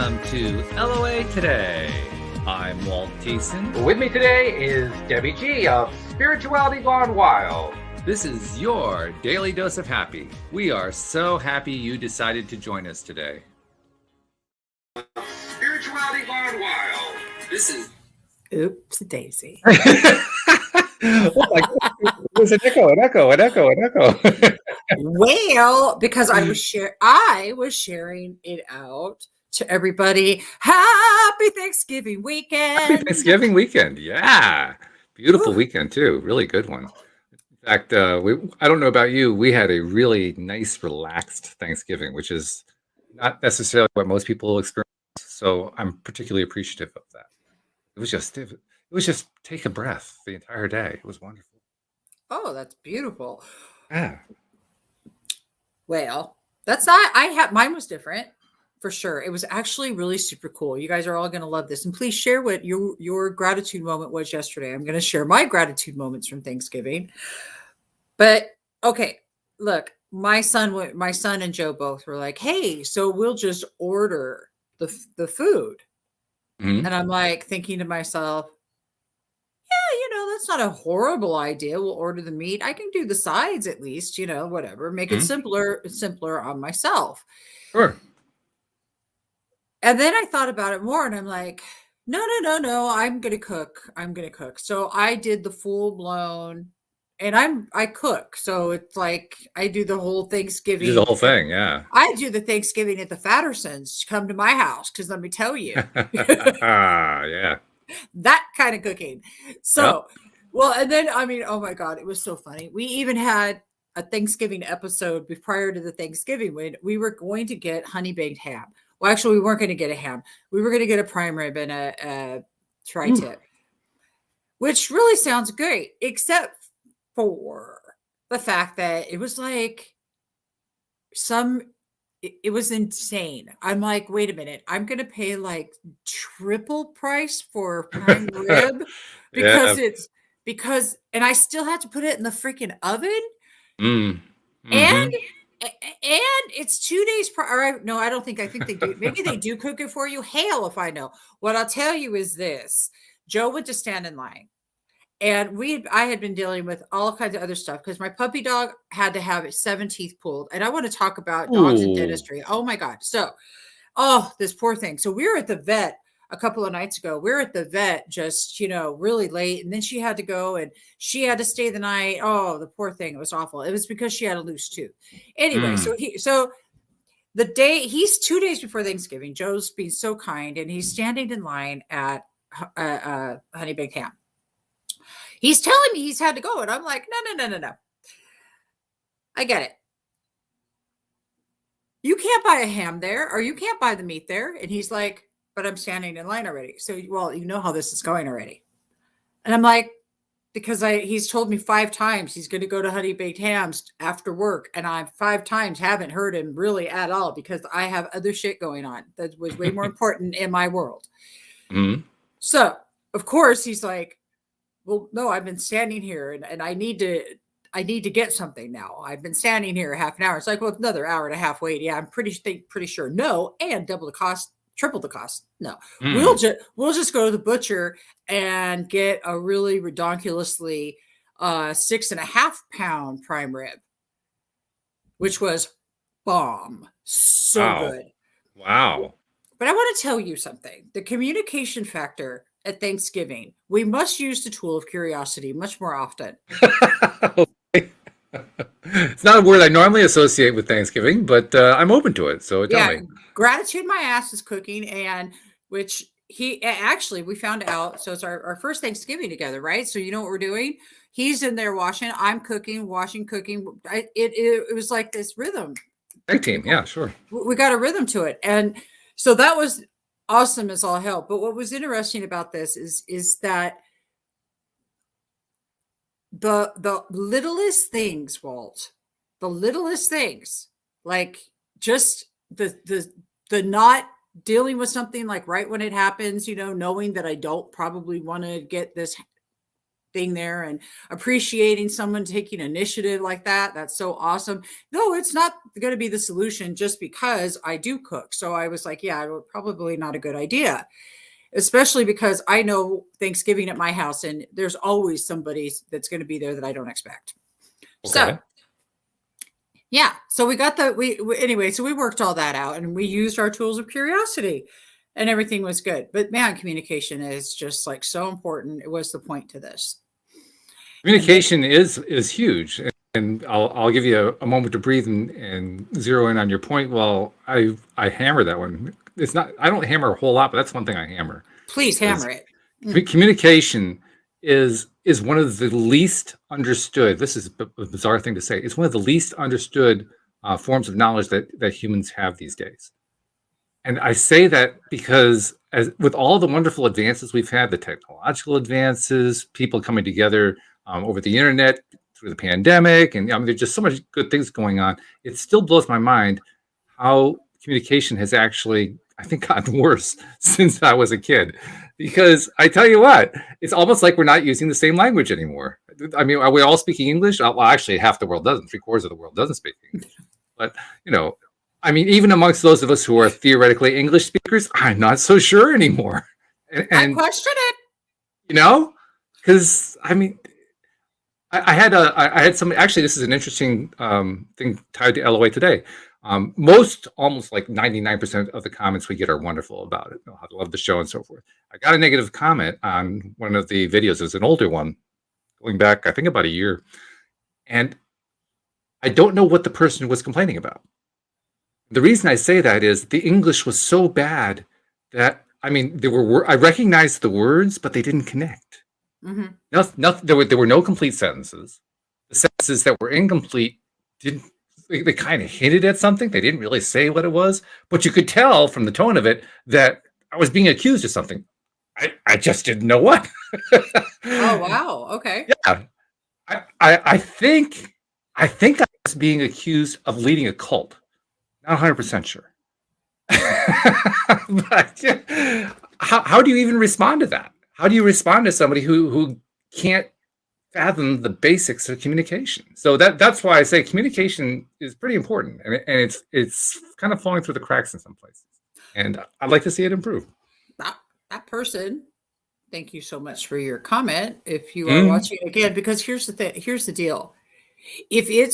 welcome to LOA Today. I'm Walt Thiessen. With me today is Debbie G of Spirituality Gone Wild. This is your daily dose of happy. We are so happy you decided to join us today. Spirituality Gone Wild. This is... Oops, Daisy. Oh my God. There's an echo. Well, because I was sharing it out to everybody. Happy Thanksgiving weekend. Happy Thanksgiving weekend. Yeah. Beautiful weekend too. Really good one. In fact, I don't know about you. We had a really nice, relaxed Thanksgiving, which is not necessarily what most people experience. So I'm particularly appreciative of that. It was just take a breath the entire day. It was wonderful. Oh, that's beautiful. Yeah. Well, mine was different for sure. It was actually really super cool. You guys are all going to love this. And please share what your gratitude moment was yesterday. I'm going to share my gratitude moments from Thanksgiving. But okay, look, my son and Joe both were like, "Hey, so we'll just order the food." Mm-hmm. And I'm like thinking to myself, that's not a horrible idea. We'll order the meat. I can do the sides at least, whatever. Make it simpler on myself. Sure. And then I thought about it more and I'm like, no. I'm going to cook. So I did the full blown and I cook. So it's like, I do the whole Thanksgiving. You do the whole thing. Yeah. I do the Thanksgiving at the Fattersons. Come to my house. Cause let me tell you. Yeah. That kind of cooking. So, well, and then, oh my God, it was so funny. We even had a Thanksgiving episode prior to the Thanksgiving when we were going to get honey baked ham. Well, actually, we weren't going to get a ham. We were going to get a prime rib and a tri-tip, which really sounds great, except for the fact that it was like it was insane. I'm like, wait a minute, I'm going to pay like triple price for prime rib because I still have to put it in the freaking oven. Mm-hmm. And it's 2 days prior. No, I think they do. Maybe they do cook it for you. Hell, if I know. What I'll tell you is this. Joe went to stand in line. And I had been dealing with all kinds of other stuff because my puppy dog had to have 7 teeth pulled. And I want to talk about dogs and dentistry. Oh my God. So, this poor thing. So we were at the vet a couple of nights ago. We were at the vet just, really late. And then she had to go and she had to stay the night. Oh, the poor thing. It was awful. It was because she had a loose tooth. Anyway, so the day he's 2 days before Thanksgiving, Joe's being so kind and he's standing in line at Honey Baked Ham. He's telling me he's had to go. And I'm like, no. I get it. You can't buy a ham there or you can't buy the meat there. And he's like, but I'm standing in line already. So, well, you know how this is going already. And I'm like, because he's told me 5 times he's going to go to Honey Baked Hams after work. And I 5 times haven't heard him really at all because I have other shit going on that was way more important in my world. Mm-hmm. So, of course, he's like, well, no, I've been standing here and I need to get something now. I've been standing here half an hour. It's like, well, another hour and a half wait. Yeah, I'm pretty sure. No, and double the cost, triple the cost. No, we'll just go to the butcher and get a really redonkulously 6.5 pound prime rib, which was bomb. So good. Wow. But I want to tell you something. The communication factor at Thanksgiving, we must use the tool of curiosity much more often. It's not a word I normally associate with Thanksgiving, but I'm open to it. So tell me. Gratitude my ass is cooking, and which we found out. So it's our first Thanksgiving together, right? So you know what we're doing? He's in there washing. I'm cooking, washing, cooking. It was like this rhythm. Tag team, yeah, sure. We got a rhythm to it, and so that was awesome as all hell. But what was interesting about this is that the littlest things, Walt, the littlest things, like just the not dealing with something like right when it happens, knowing that I don't probably want to get this thing there and appreciating someone taking initiative like that. That's so awesome. No, it's not going to be the solution just because I do cook. So I was like, yeah, probably not a good idea, especially because I know Thanksgiving at my house and there's always somebody that's going to be there that I don't expect. Okay. So yeah, so we got anyway, so we worked all that out and we used our tools of curiosity and everything was good. But man, communication is just like so important. It was the point to this. Communication is huge, and I'll give you a moment to breathe and zero in on your point. Well, I hammer that one. It's not, I don't hammer a whole lot, but that's one thing I hammer. Please hammer it. Communication is one of the least understood. This is a bizarre thing to say. It's one of the least understood forms of knowledge that humans have these days. And I say that because with all the wonderful advances we've had, the technological advances, people coming together over the internet through the pandemic, and I mean, there's just so much good things going on. It still blows my mind how communication has actually, I think, gotten worse since I was a kid. Because I tell you what, it's almost like we're not using the same language anymore. I mean, are we all speaking English? Well, actually, half the world doesn't. 3/4 of the world doesn't speak English. But, I mean, even amongst those of us who are theoretically English speakers, I'm not so sure anymore. And I question it. Because I mean, I had some. Actually, this is an interesting thing tied to LOA today. Almost like 99% of the comments we get are wonderful about it. I love the show and so forth. I got a negative comment on one of the videos. It was an older one, going back, I think, about a year, and I don't know what the person was complaining about. The reason I say that is the English was so bad that, I mean, I recognized the words, but they didn't connect. Mm-hmm. There were no complete sentences. The sentences that were incomplete they kind of hinted at something. They didn't really say what it was, but you could tell from the tone of it that I was being accused of something. I just didn't know what. Oh, wow. Okay. Yeah. I think I was being accused of leading a cult. Not 100% sure. But how do you even respond to that? How do you respond to somebody who can't fathom the basics of communication? So that's why I say communication is pretty important, and it's kind of falling through the cracks in some places. And I'd like to see it improve. That person, thank you so much for your comment. If you are watching again, because here's the thing, here's the deal. If it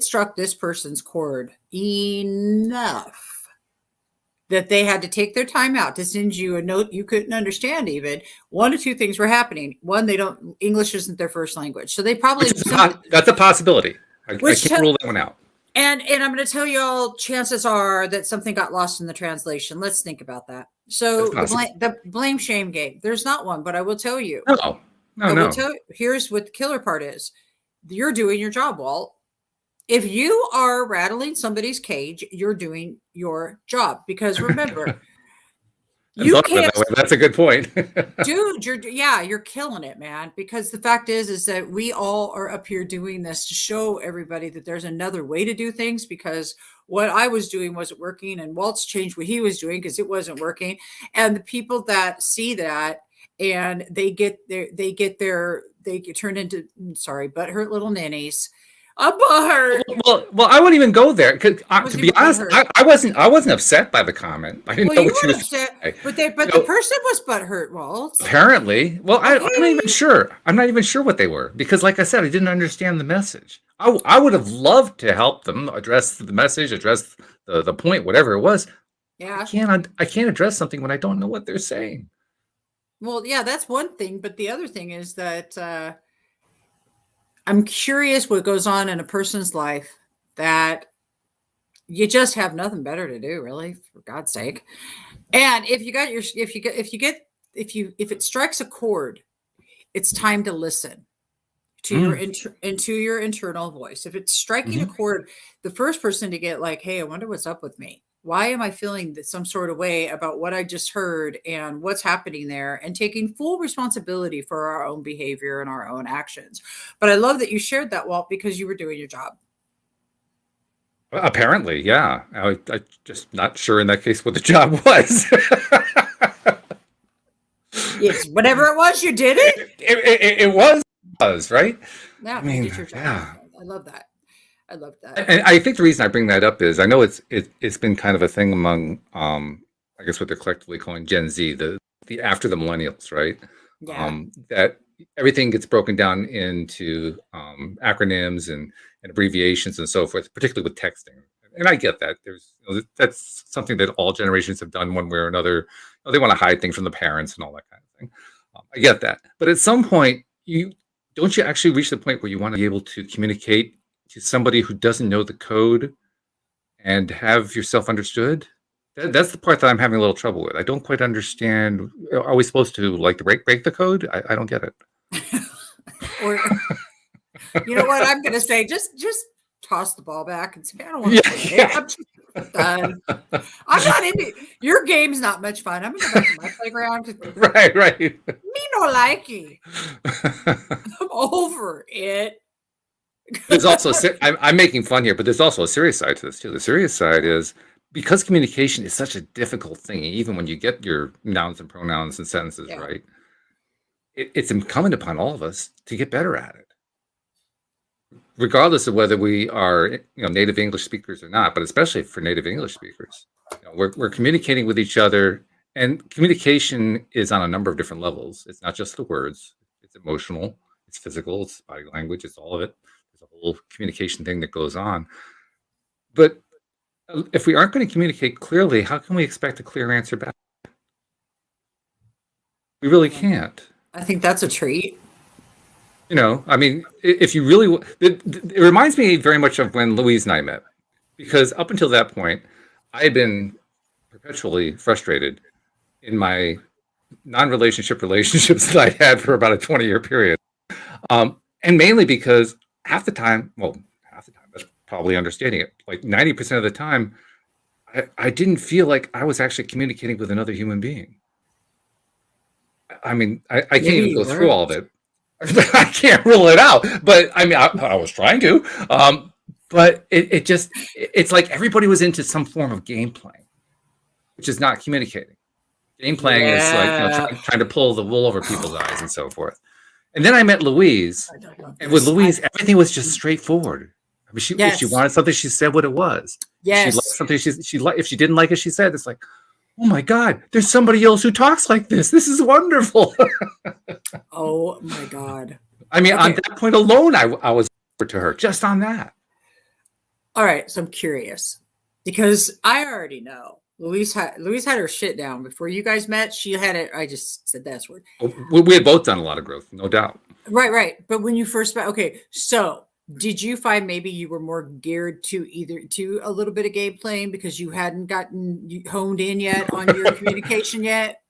struck this person's chord enough that they had to take their time out to send you a note you couldn't understand, even one of two things were happening. One, English isn't their first language, so they probably that's a possibility. I can't rule that one out. And I'm going to tell you all, chances are that something got lost in the translation. Let's think about that. So the blame shame game. There's not one, but I will tell you. No. Here's what the killer part is. You're doing your job, Walt. If you are rattling somebody's cage, you're doing your job. Because remember, you can't. That's a good point, Dude. You're killing it, man. Because the fact is that we all are up here doing this to show everybody that there's another way to do things. Because what I was doing wasn't working, and Walt's changed what he was doing because it wasn't working. And the people that see that and they get turned into butthurt little ninnies. I'm butthurt. Well, I wouldn't even go there because, to be honest, I wasn't upset by the comment. I didn't know what she was upset, but the person was butthurt, Walt. Apparently, well, I'm not even sure. I'm not even sure what they were because, like I said, I didn't understand the message. I would have loved to help them address the message, address the point, whatever it was. Yeah, I can't address something when I don't know what they're saying. Well, yeah, that's one thing, but the other thing is that I'm curious what goes on in a person's life that you just have nothing better to do, really, for God's sake. And if it strikes a chord, it's time to listen to your internal voice. If it's striking a chord, the first person to get like, hey, I wonder what's up with me. Why am I feeling some sort of way about what I just heard and what's happening there, and taking full responsibility for our own behavior and our own actions. But I love that you shared that, Walt, because you were doing your job. Apparently, yeah. I'm just not sure in that case what the job was. It's whatever it was, you did it. It was right. Yeah, I you mean, did your job. yeah. I love that. I love that. And I think the reason I bring that up is I know it's been kind of a thing among I guess what they're collectively calling Gen Z, the after the millennials, right? Yeah. That everything gets broken down into acronyms and abbreviations and so forth, particularly with texting. And I get that. That's something that all generations have done one way or another. They want to hide things from the parents and all that kind of thing. I get that. But at some point, you actually reach the point where you want to be able to communicate to somebody who doesn't know the code and have yourself understood. That's the part that I'm having a little trouble with. I don't quite understand. Are we supposed to like to break the code? I don't get it. Or you know what I'm going to say? Just toss the ball back and say, I don't want to play. Yeah. I'm just done. I'm not into your game's not much fun. I'm going to go back to my playground. Right. Me no likey. I'm over it. There's also I'm making fun here, but there's also a serious side to this too. The serious side is because communication is such a difficult thing, even when you get your nouns and pronouns and sentences right, it's incumbent upon all of us to get better at it, regardless of whether we are native English speakers or not. But especially for native English speakers, we're communicating with each other, and communication is on a number of different levels. It's not just the words; it's emotional, it's physical, it's body language, it's all of it. There's a whole communication thing that goes on. But if we aren't going to communicate clearly, how can we expect a clear answer back? We really can't. I think that's a treat. I mean, if you really, it reminds me very much of when Louise and I met, because up until that point, I had been perpetually frustrated in my non-relationship relationships that I had for about a 20-year period. And mainly because half the time, that's probably understating it, like 90% of the time, I didn't feel like I was actually communicating with another human being. I mean, I can't even go through all of it. I can't rule it out, but I mean, I was trying to. But it's like everybody was into some form of game playing, which is not communicating. Game playing is like trying to pull the wool over people's eyes and so forth. And then I met Louise, and with Louise, everything was just straightforward. I mean, if she wanted something, she said what it was. Yes. If she liked something, if she didn't like it, she said, it's like, oh my God, there's somebody else who talks like this. This is wonderful. Oh my God. I mean, on that point alone, I was to her just on that. All right. So I'm curious because I already know Louise had her shit down before you guys met. She had it. I just said that word. We had both done a lot of growth, no doubt. Right. But when you first met, okay. So did you find maybe you were more geared to a little bit of game playing because you hadn't gotten honed in yet on your communication yet?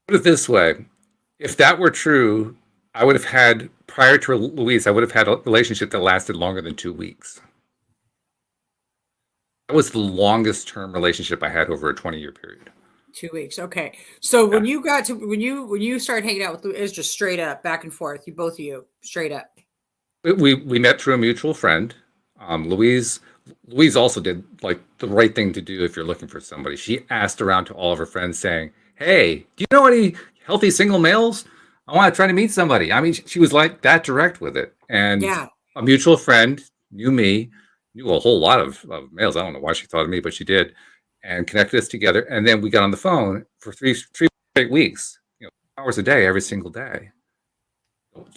Put it this way. If that were true, I would have had, prior to Louise, I would have had a relationship that lasted longer than 2 weeks. That was the longest term relationship I had over a 20-year period. 2 weeks. Okay. So when you started hanging out with Louise, it was just straight up, back and forth. Both of you, straight up. We met through a mutual friend. Louise also did like the right thing to do if you're looking for somebody. She asked around to all of her friends saying, hey, do you know any healthy single males? I want to try to meet somebody. I mean, she was like that direct with it. And a mutual friend knew a whole lot of males. I don't know why she thought of me, but she did, and connected us together. And then we got on the phone for three straight weeks, hours a day, every single day.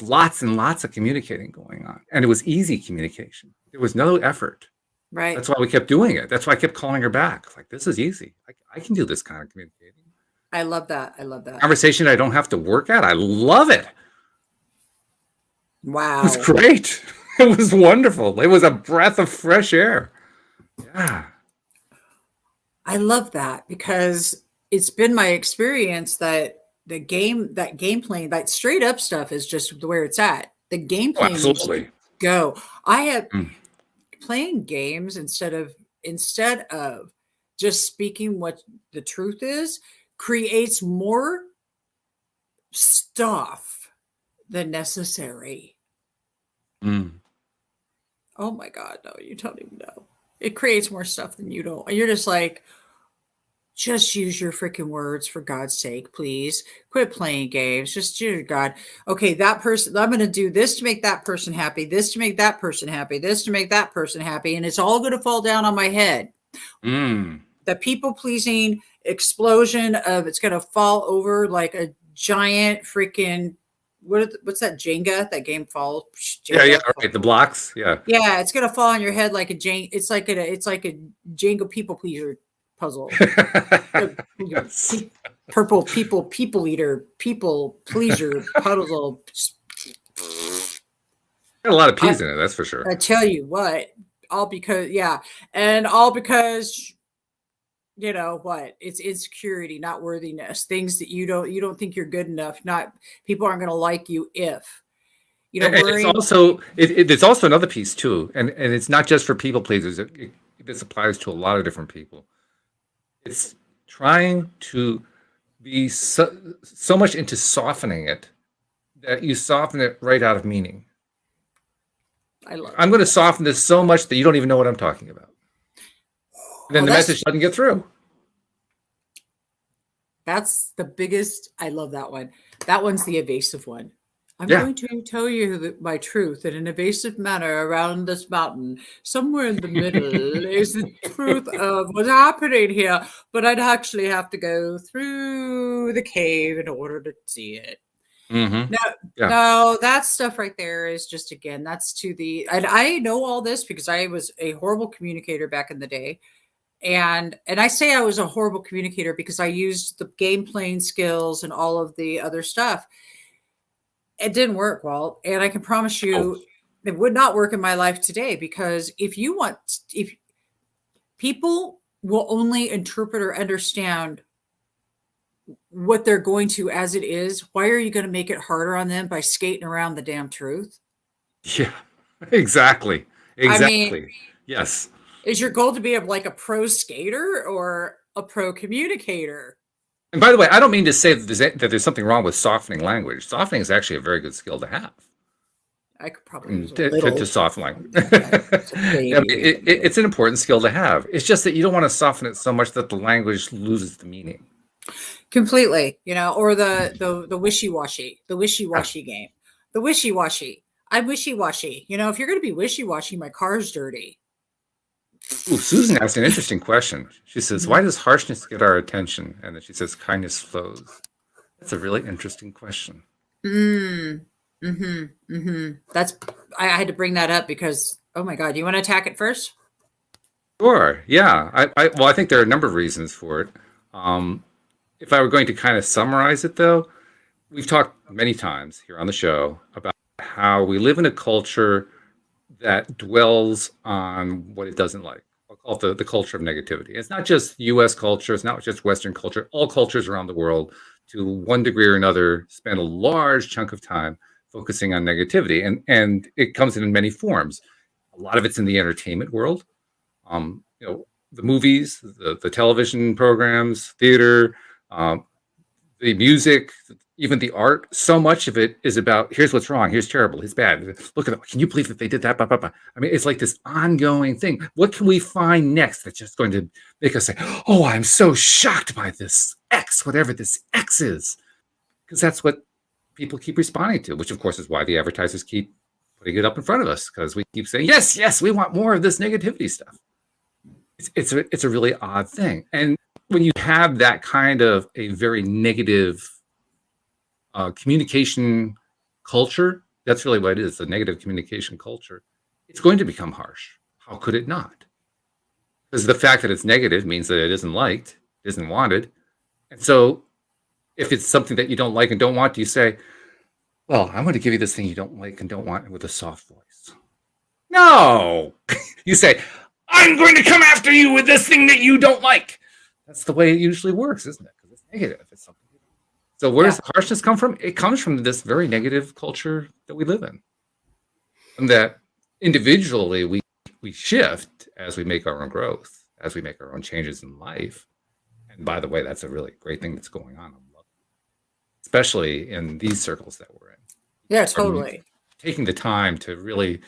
Lots and lots of communicating going on. And it was easy communication. There was no effort. Right. That's why we kept doing it. That's why I kept calling her back. Like, this is easy. I can do this kind of communicating. I love that. Conversation I don't have to work at. I love it. Wow. It was great. It was wonderful. It was a breath of fresh air. Yeah. I love that because it's been my experience that game playing, that straight up stuff is just where it's at. The game playing absolutely. Go. I have playing games instead of just speaking what the truth is creates more stuff than necessary. Oh my God, no, you don't even know. It creates more stuff than you don't. You're just like, Just use your freaking words for God's sake, please. Quit playing games. Just dear God. Okay, that person, I'm going to do this to make that person happy, this to make that person happy, this to make that person happy, and it's all going to fall down on my head. The people pleasing explosion of it's going to fall over like a giant freaking what's that Jenga? That game fall? Jenga? Yeah, right. The blocks. Yeah. Yeah, it's going to fall on your head like a Jenga. It's like a Jenga people pleaser puzzle. Yes. Purple people eater, people pleaser puzzle. Got a lot of peas in it, that's for sure. I tell you what, all because you know what, it's insecurity, not worthiness, things that you don't think you're good enough, not people aren't going to like you if you know. It's also another piece too, and it's not just for people pleasers. This applies to a lot of different people. It's trying to be so much into softening it that you soften it right out of meaning. I'm going to soften this so much that you don't even know what I'm talking about. And then the message doesn't get through. That's the biggest. I love that one. That one's the evasive one. I'm going to tell you my truth in an evasive manner around this mountain. Somewhere in the middle is the truth of what's happening here. But I'd actually have to go through the cave in order to see it. Mm-hmm. No, that stuff right there is just, again, that's and I know all this because I was a horrible communicator back in the day. And I say I was a horrible communicator because I used the game playing skills and all of the other stuff. It didn't work, Walt. And I can promise you it would not work in my life today, because if people will only interpret or understand what they're going to as it is, why are you going to make it harder on them by skating around the damn truth? Yeah, exactly. I mean, yes. Is your goal to be like a pro skater or a pro communicator? And by the way, I don't mean to say that there's something wrong with softening language. Softening is actually a very good skill to have. I could probably use to soften language. It's an important skill to have. It's just that you don't want to soften it so much that the language loses the meaning. Completely, or the wishy-washy game. The wishy-washy. I'm wishy-washy. If you're going to be wishy-washy, my car's dirty. Ooh, Susan asked an interesting question. She says, why does harshness get our attention? And then she says, kindness flows. That's a really interesting question. I had to bring that up because, oh my God, you want to attack it first? Sure. Yeah. I think there are a number of reasons for it. If I were going to kind of summarize it, though, we've talked many times here on the show about how we live in a culture that dwells on what it doesn't like. I'll call it the culture of negativity. It's not just U.S. culture. It's not just Western culture. All cultures around the world, to one degree or another, spend a large chunk of time focusing on negativity. And it comes in many forms. A lot of it's in the entertainment world. The movies, the television programs, theater, the music, even the art. So much of it is about, here's what's wrong, here's terrible, here's bad. Look at it. Can you believe that they did that? Blah, blah, blah. I mean, it's like this ongoing thing. What can we find next that's just going to make us say, oh, I'm so shocked by this X, whatever this X is? Because that's what people keep responding to, which of course is why the advertisers keep putting it up in front of us, because we keep saying, yes, we want more of this negativity stuff. It's a really odd thing. And when you have that kind of a very negative communication culture, that's really what it is, a negative communication culture, it's going to become harsh. How could it not? Because the fact that it's negative means that it isn't liked, isn't wanted. And so if it's something that you don't like and don't want, you say, well, I'm going to give you this thing you don't like and don't want with a soft voice. No! You say, I'm going to come after you with this thing that you don't like. That's the way it usually works, isn't it? Because it's negative. It's something. So where does the harshness come from? It comes from this very negative culture that we live in. And that individually we shift as we make our own growth, as we make our own changes in life. And by the way, that's a really great thing that's going on. Especially in these circles that we're in. Yeah, totally. Taking the time to really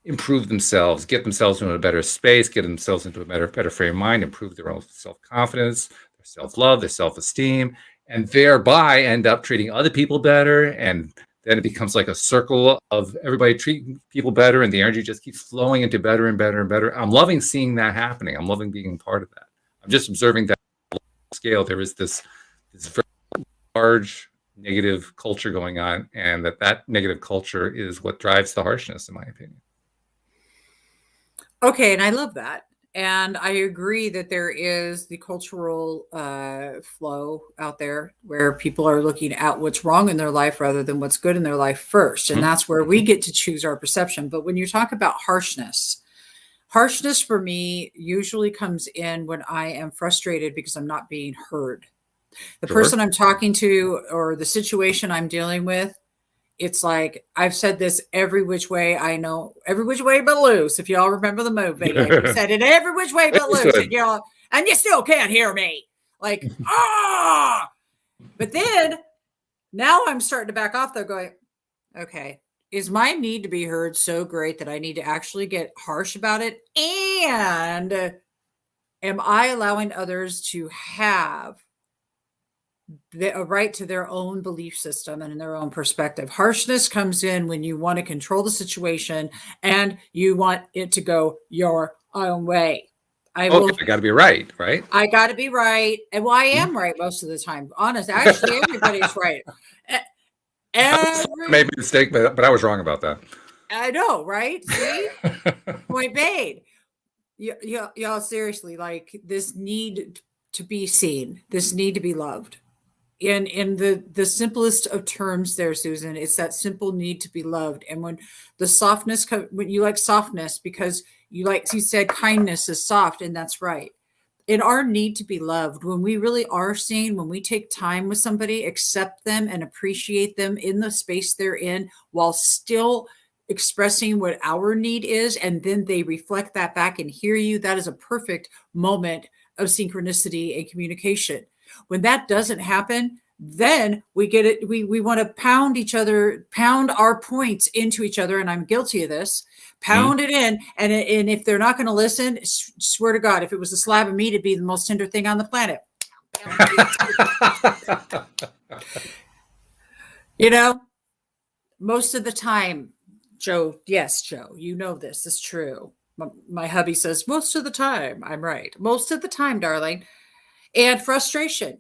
improve themselves, get themselves into a better space, get themselves into a better frame of mind, improve their own self-confidence, their self-love, their self-esteem, and thereby end up treating other people better. And then it becomes like a circle of everybody treating people better, and the energy just keeps flowing into better and better and better. I'm loving seeing that happening. I'm loving being part of that. I'm just observing that scale. There is this very large negative culture going on, and that negative culture is what drives the harshness, in my opinion. Okay, and I love that. And I agree that there is the cultural flow out there where people are looking at what's wrong in their life rather than what's good in their life first. And that's where we get to choose our perception. But when you talk about harshness for me usually comes in when I am frustrated because I'm not being heard. The person I'm talking to or the situation I'm dealing with, it's like, I've said this every which way I know, every which way but loose. If y'all remember the movie, like we said it every which way but loose, and you still can't hear me. Like, But then now I'm starting to back off though, going, okay, is my need to be heard so great that I need to actually get harsh about it? And am I allowing others to have a right to their own belief system and in their own perspective? Harshness comes in when you want to control the situation and you want it to go your own way. I got to be right. I got to be right. And I am right most of the time. Honest, actually, everybody's right. I made a mistake, but I was wrong about that. I know, right? See? Point made. Y'all seriously, like this need to be seen, this need to be loved. In the simplest of terms there, Susan, it's that simple need to be loved. And when the softness, when you like softness, because you said kindness is soft, and that's right. In our need to be loved, when we really are seen, when we take time with somebody, accept them and appreciate them in the space they're in while still expressing what our need is, and then they reflect that back and hear you, that is a perfect moment of synchronicity and communication. When that doesn't happen, then we get it. We want to pound our points into each other. And I'm guilty of this. Pound it in. And if they're not going to listen, swear to God, if it was a slab of meat, it'd be the most tender thing on the planet. Most of the time, Joe, yes, Joe, you know this is true. My hubby says, most of the time, I'm right. Most of the time, darling. And frustration.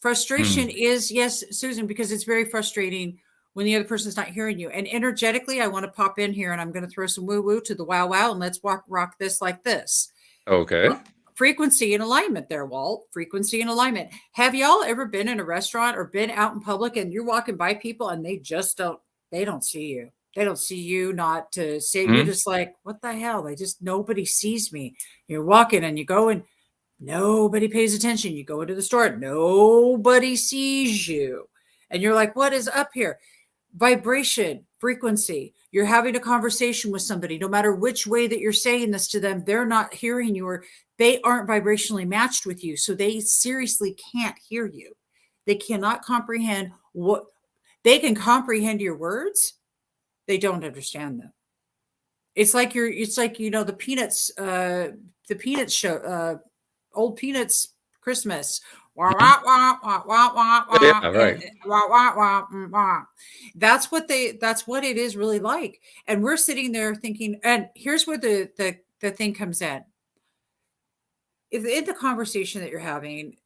Frustration is, yes, Susan, because it's very frustrating when the other person's not hearing you. And energetically, I want to pop in here and I'm going to throw some woo-woo to the wow and let's rock this like this. Okay. Frequency and alignment there, Walt. Frequency and alignment. Have y'all ever been in a restaurant or been out in public and you're walking by people and they don't see you. They don't see you, not to say, you're just like, what the hell? Nobody sees me. You're walking and you go and nobody pays attention. You go into the store, nobody sees you. And you're like, what is up here? Vibration, frequency. You're having a conversation with somebody, no matter which way that you're saying this to them, they're not hearing you or they aren't vibrationally matched with you. So they seriously can't hear you. They cannot comprehend they can comprehend your words. They don't understand them. It's like the Peanuts show, Old Peanuts Christmas. Wah, wah, wah, wah, wah, wah, wah, yeah, right. Wah, wah, wah, wah. That's what it is really like. And we're sitting there thinking, and here's where the thing comes in. If in the conversation that you're having,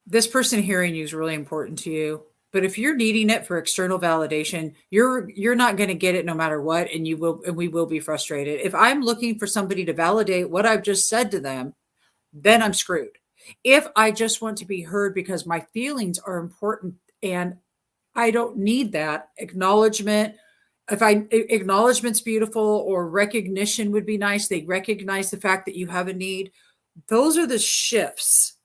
this person hearing you is really important to you. But if you're needing it for external validation, you're not going to get it no matter what, and we will be frustrated. If I'm looking for somebody to validate what I've just said to them, then I'm screwed. If I just want to be heard because my feelings are important and I don't need that acknowledgement, acknowledgement's beautiful or recognition would be nice. They recognize the fact that you have a need. Those are the shifts.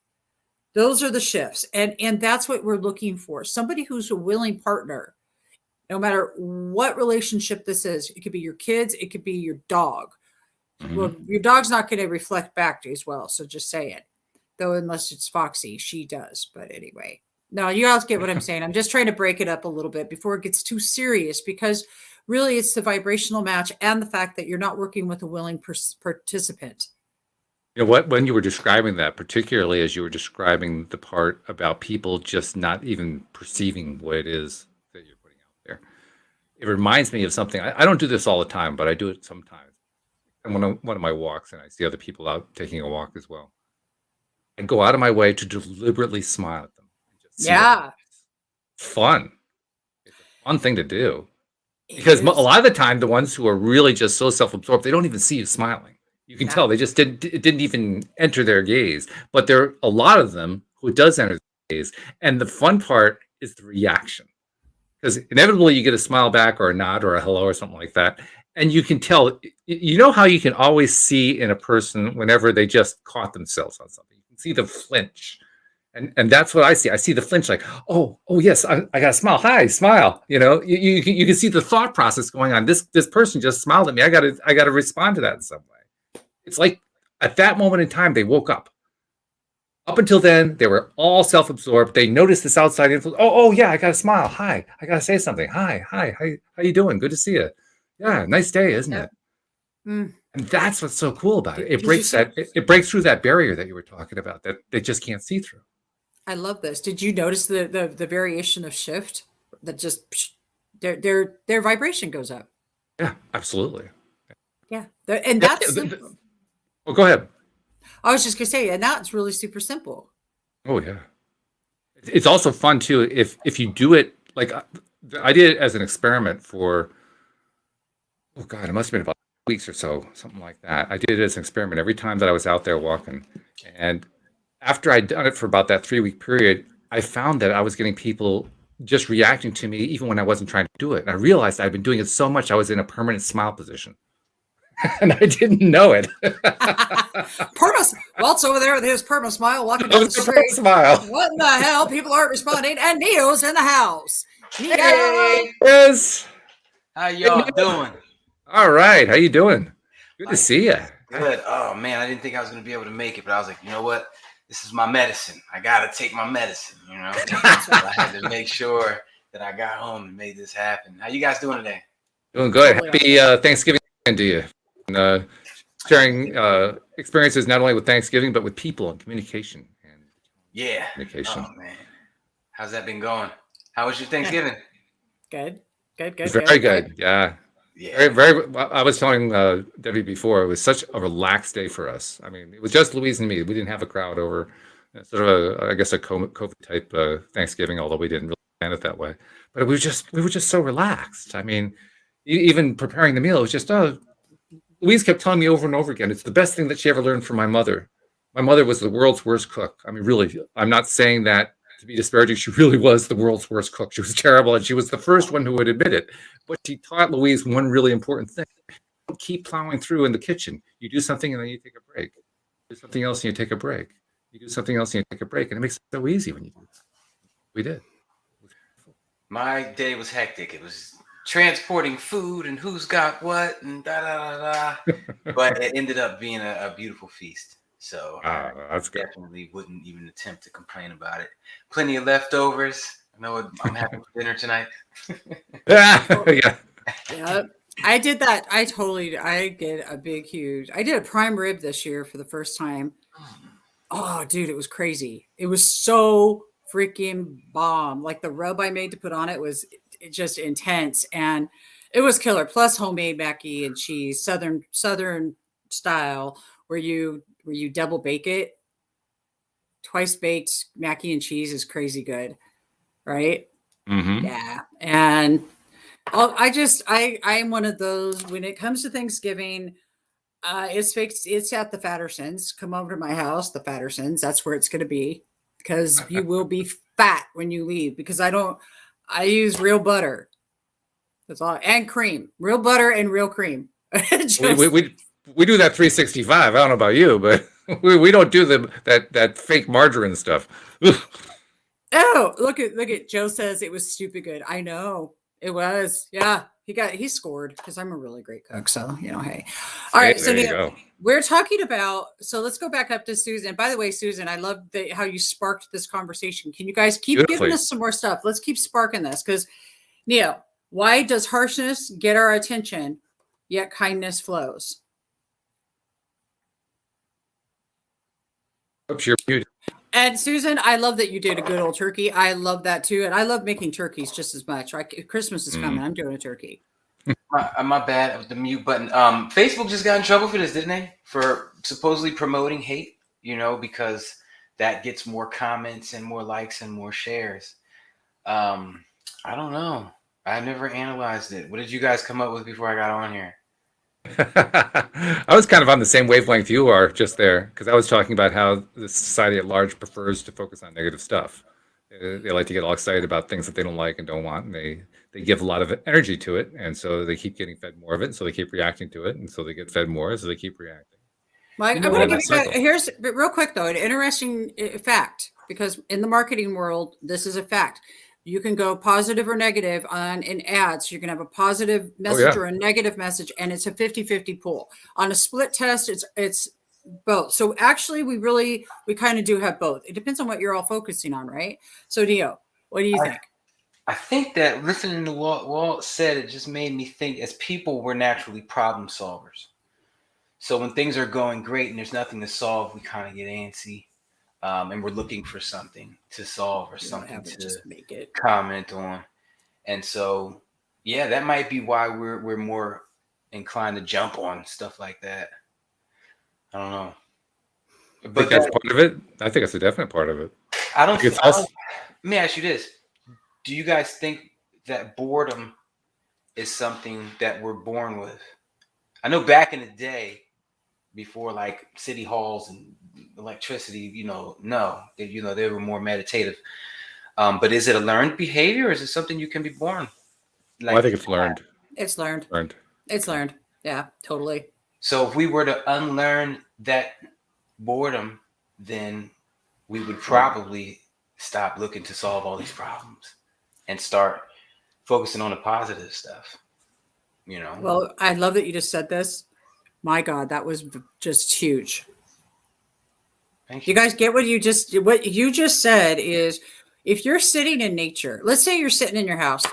And that's what we're looking for. Somebody who's a willing partner, no matter what relationship this is. It could be your kids. It could be your dog. Well, your dog's not going to reflect back as well. So just say it. Though, unless it's Foxy, she does. But anyway, no, you guys get what I'm saying. I'm just trying to break it up a little bit before it gets too serious, because really it's the vibrational match and the fact that you're not working with a willing participant. You know what? When you were describing that, particularly as you were describing the part about people just not even perceiving what it is that you're putting out there, it reminds me of something. I don't do this all the time, but I do it sometimes. And one of my walks, and I see other people out taking a walk as well, and go out of my way to deliberately smile at them and just see their Yeah, eyes. Fun. It's a fun thing to do. it Because a is. lot of the time, the ones who are really just so self-absorbed, they don't even see you smiling. You can Yeah. tell they just it didn't even enter their gaze. But there are a lot of them who it does enter their gaze. And the fun part is the reaction. Because inevitably you get a smile back or a nod or a hello or something like that. And you can tell, you know how you can always see in a person whenever they just caught themselves on something. You can see the flinch. And that's what I see. I see the flinch, like, oh yes, I got to smile. Hi, smile. You can see the thought process going on. This person just smiled at me. I got to respond to that in some way. It's like at that moment in time they woke up. Up until then, they were all self-absorbed. They noticed this outside influence. Oh yeah, I got to smile. Hi, I got to say something. Hi, how you doing? Good to see you. Yeah, nice day, isn't Yep. it? Mm. And that's what's so cool about it. It Did you breaks see? it breaks through that barrier that you were talking about that they just can't see through. I love this. Did you notice the variation of shift that just their vibration goes up? Yeah, absolutely. Yeah, and Yeah, that's simple. well, go ahead. I was just gonna say, and that's really super simple. Oh yeah. It's also fun too if you do it like I did it as an experiment for oh god, it must have been about weeks or so, something like that. I did it as an experiment every time that I was out there walking, and after I'd done it for about that 3 week period, I found that I was getting people just reacting to me even when I wasn't trying to do it. And I realized I'd been doing it so much I was in a permanent smile position, and I didn't know it. Walt's over there with his perma smile walking I down the was a street. smile. What in the hell? People aren't responding, and Neo's in the house. Neo. Hey, Yes. how y'all doing? All right. How you doing? Good to Like, see you. Good. Oh man, I didn't think I was gonna be able to make it, but I was like, you know what? This is my medicine. I gotta take my medicine. So I had to make sure that I got home and made this happen. How you guys doing today? Doing good. Totally. Happy Thanksgiving to you. And, sharing experiences not only with Thanksgiving but with people and communication. Yeah. Communication. Oh man, how's that been going? How was your Thanksgiving? Good. It's very good. Yeah. Yeah. Very. I was telling Debbie before, it was such a relaxed day for us. I mean, it was just Louise and me. We didn't have a crowd over. Sort of I guess a COVID type Thanksgiving, although we didn't really plan it that way. But we were just so relaxed. I mean, even preparing the meal, it was just Louise kept telling me over and over again, it's the best thing that she ever learned from my mother. My mother was the world's worst cook. I mean, really, I'm not saying that to be disparaging. She really was the world's worst cook. She was terrible, and she was the first one who would admit it. But she taught Louise one really important thing. Don't keep plowing through in the kitchen. You do something and then you take a break. You do something else and you take a break. You do something else and you take a break. And it makes it so easy when you do that. We did. My day was hectic. It was transporting food and who's got what and da da da da. But it ended up being a beautiful feast. So That's good. definitely wouldn't even attempt to complain about it. Plenty of leftovers. I know I'm having for dinner tonight. Yeah. Yeah. I did that. I did a big, huge. I did a prime rib this year for the first time. Oh, dude, it was crazy. It was so freaking bomb. Like the rub I made to put on it was just intense, and it was killer. Plus homemade mac and cheese, southern style, where you double bake it. Twice baked mac and cheese is crazy good, right? Mm-hmm. Yeah, and I am one of those when it comes to Thanksgiving. It's fixed. It's at the Fattersons. Come over to my house, the Fattersons. That's where it's going to be, because you will be fat when you leave. Because I use real butter. That's all, and cream, real butter and real cream. We do that 365. I don't know about you, but we don't do that fake margarine stuff. Oh, look at Joe says it was stupid good. I know it was. Yeah, he scored because I'm a really great cook. So hey. All right, so there you go. we're talking about. So let's go back up to Susan. By the way, Susan, I love how you sparked this conversation. Can you guys keep giving us some more stuff? Let's keep sparking this because Neo, why does harshness get our attention, yet kindness flows? Oops, you're muted. And Susan, I love that you did a good old turkey. I love that too. And I love making turkeys just as much. Right? Christmas is coming. I'm doing a turkey. My bad with the mute button. Facebook just got in trouble for this, didn't they? For supposedly promoting hate, because that gets more comments and more likes and more shares. I don't know. I never analyzed it. What did you guys come up with before I got on here? I was kind of on the same wavelength you are just there, because I was talking about how the society at large prefers to focus on negative stuff. They like to get all excited about things that they don't like and don't want, and they give a lot of energy to it, and so they keep getting fed more of it, and so they keep reacting to it, and so they get fed more, so they keep reacting. Mike, You I'm know going to what? give you here's but real quick though an interesting fact, because in the marketing world, this is a fact. You can go positive or negative on in ads. You can have a positive message yeah. or a negative message, and it's a 50-50 pool. On a split test, it's both. So actually, we kind of do have both. It depends on what you're all focusing on, right? So Dio, what do you think? I think that listening to what Walt said, it just made me think as people, we're naturally problem solvers. So when things are going great and there's nothing to solve, we kind of get antsy. And we're looking for something to solve or something to just make it comment on. And so, yeah, that might be why we're more inclined to jump on stuff like that. I don't know. But that's part of it. I think it's a definite part of it. I don't. Let me ask you this: do you guys think that boredom is something that we're born with? I know back in the day, before like city halls and electricity, no, they were more meditative. But is it a learned behavior, or is it something you can be born? I think it's learned. It's learned. It's learned. Yeah, totally. So if we were to unlearn that boredom, then we would probably stop looking to solve all these problems and start focusing on the positive stuff. Well, I love that you just said this. My God, that was just huge. Thank you. You guys get what you just said is, if you're sitting in nature, let's say you're sitting in your house,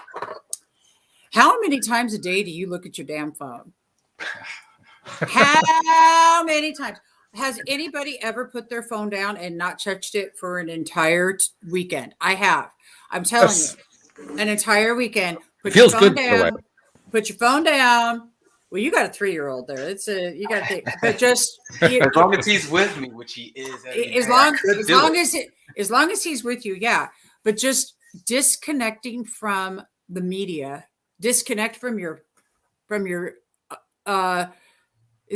how many times a day do you look at your damn phone? How many times? Has anybody ever put their phone down and not touched it for an entire weekend? I have. I'm telling you, an entire weekend. It feels good, by the way. Put your phone down. Well, you got a 3-year-old there. You got to think, but just as long as he's with me, which he is. As long as he's with you, yeah. But just disconnecting from the media, disconnect from your. This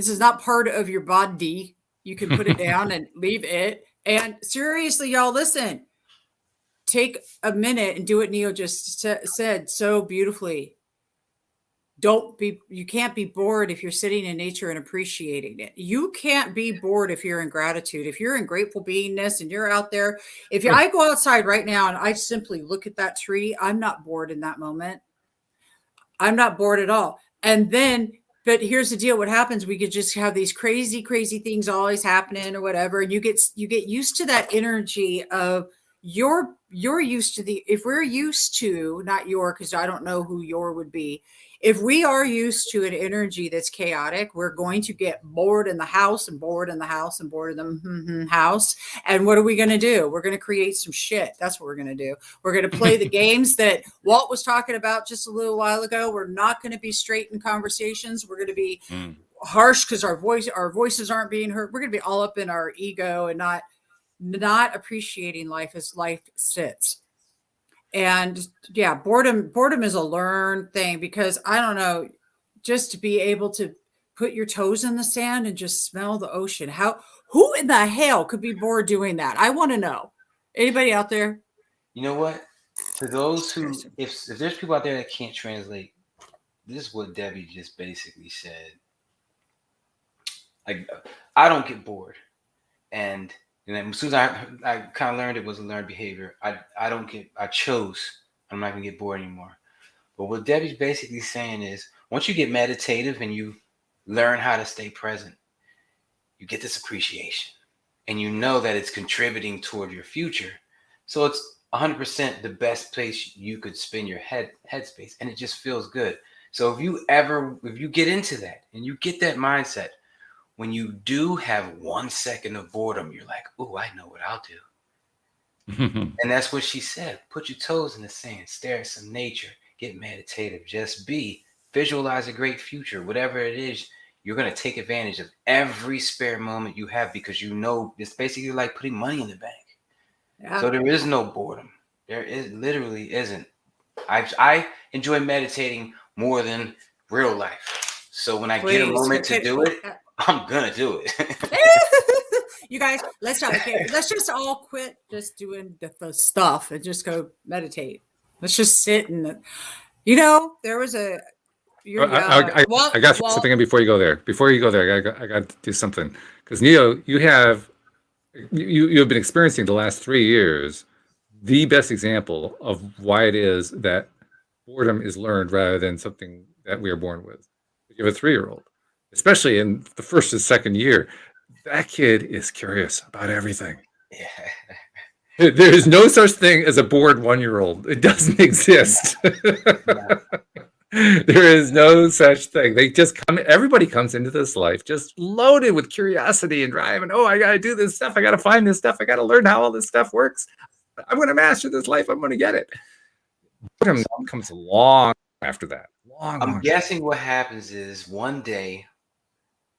is not part of your body. You can put it down and leave it. And seriously, y'all, listen. Take a minute and do what Neil just said so beautifully. You can't be bored if you're sitting in nature and appreciating it. You can't be bored if you're in gratitude. If you're in grateful beingness and you're out there, I go outside right now and I simply look at that tree, I'm not bored in that moment. I'm not bored at all. And then, but here's the deal. What happens? We could just have these crazy, crazy things always happening or whatever. And you get used to that energy of you're used to if we're used to, not your, because I don't know who your would be. If we are used to an energy that's chaotic, we're going to get bored in the house and bored in the house and bored in the house. And what are we going to do? We're going to create some shit. That's what we're going to do. We're going to play the games that Walt was talking about just a little while ago. We're not going to be straight in conversations. We're going to be harsh because our voices aren't being heard. We're going to be all up in our ego and not appreciating life as life sits. And yeah, boredom is a learned thing, because I don't know, just to be able to put your toes in the sand and just smell the ocean. Who in the hell could be bored doing that? I want to know. Anybody out there? You know what? To those who, if there's people out there that can't translate, this is what Debbie just basically said. Like, I don't get bored. And then as soon as I kind of learned it was a learned behavior, I chose, I'm not going to get bored anymore. But what Debbie's basically saying is, once you get meditative and you learn how to stay present, you get this appreciation. And you know that it's contributing toward your future. So it's 100% the best place you could spend your headspace. And it just feels good. So if you get into that and you get that mindset, when you do have 1 second of boredom, you're like, oh, I know what I'll do. And that's what she said. Put your toes in the sand, stare at some nature, get meditative, just be, visualize a great future, whatever it is. You're going to take advantage of every spare moment you have because you know it's basically like putting money in the bank. Yeah. So there is no boredom. There is literally isn't. I enjoy meditating more than real life. So when I get a moment to do it, I'm gonna do it. You guys, let's just all quit just doing the stuff and just go meditate. Let's just sit and, there was a. I got something in before you go there. Before you go there, I got to do something because Neo, you have been experiencing the last 3 years the best example of why it is that boredom is learned rather than something that we are born with. You have a 3-year-old, especially in the first and second year. That kid is curious about everything. Yeah. There is no such thing as a bored 1-year-old. It doesn't exist. There is no such thing. They just come. Everybody comes into this life just loaded with curiosity and drive. And I got to do this stuff. I got to find this stuff. I got to learn how all this stuff works. I'm going to master this life. I'm going to get it. Boredom comes long after that. I'm guessing what happens is one day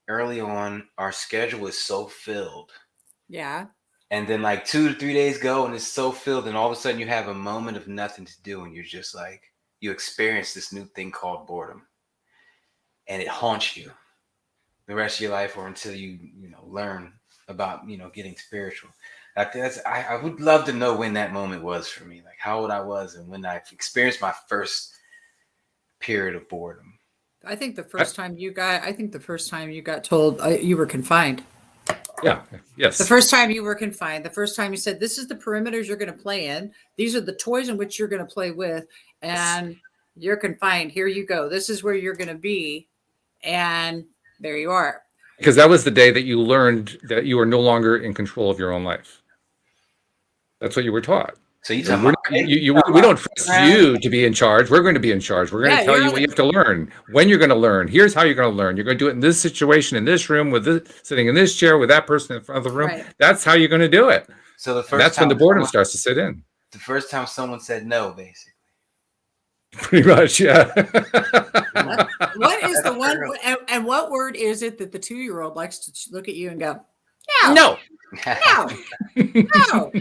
early on, our schedule is so filled. Yeah. And then like 2 to 3 days go and it's so filled. And all of a sudden you have a moment of nothing to do. And you're just like, you experience this new thing called boredom. And it haunts you the rest of your life or until you learn about, getting spiritual. I would love to know when that moment was for me, like how old I was and when I experienced my first period of boredom. I think the first time you got told you were confined. Yeah. Yes. The first time you were confined, the first time you said, this is the perimeters you're going to play in. These are the toys in which you're going to play with. And you're confined. Here you go. This is where you're going to be. And there you are. Because that was the day that you learned that you are no longer in control of your own life. That's what you were taught. So we don't trust you to be in charge. We're going to be in charge. We're going to tell you what you have to learn, when you're going to learn. Here's how you're going to learn. You're going to do it in this situation, in this room, with this, sitting in this chair with that person in front of the room. Right. That's how you're going to do it. So that's when the boredom starts to sit in. The first time someone said no, basically. Pretty much, yeah. What is the one? And what word is it that the 2-year-old likes to look at you and go, no, no, no,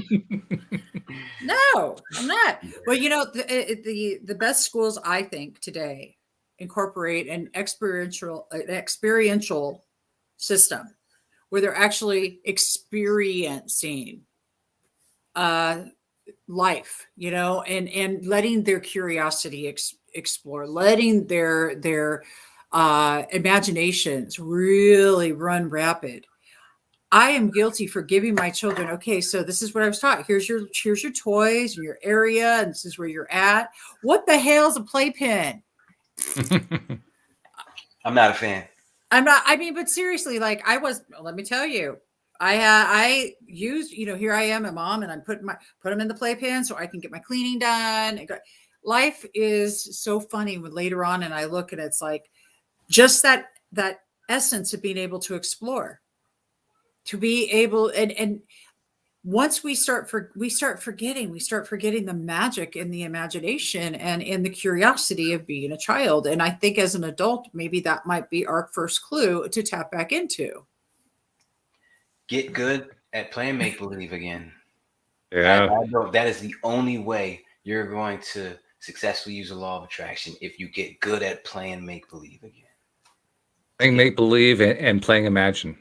no, I'm not. Well, the best schools I think today incorporate an experiential system where they're actually experiencing life, and letting their curiosity explore, letting their imaginations really run rapid. I am guilty for giving my children, okay, so this is what I was taught. Here's your toys and your area, and this is where you're at. What the hell is a playpen? I'm not a fan. I'm not. I mean, but seriously, let me tell you, I used, here I am, a mom, and I'm put them in the playpen so I can get my cleaning done. Life is so funny when later on, and I look and it's like just that essence of being able to explore. To be able, and once we start forgetting the magic in the imagination and in the curiosity of being a child. And I think as an adult, maybe that might be our first clue to tap back into. Get good at playing make-believe again. Yeah. I know that is the only way you're going to successfully use the law of attraction, if you get good at playing make-believe again. Playing make-believe and playing imagine.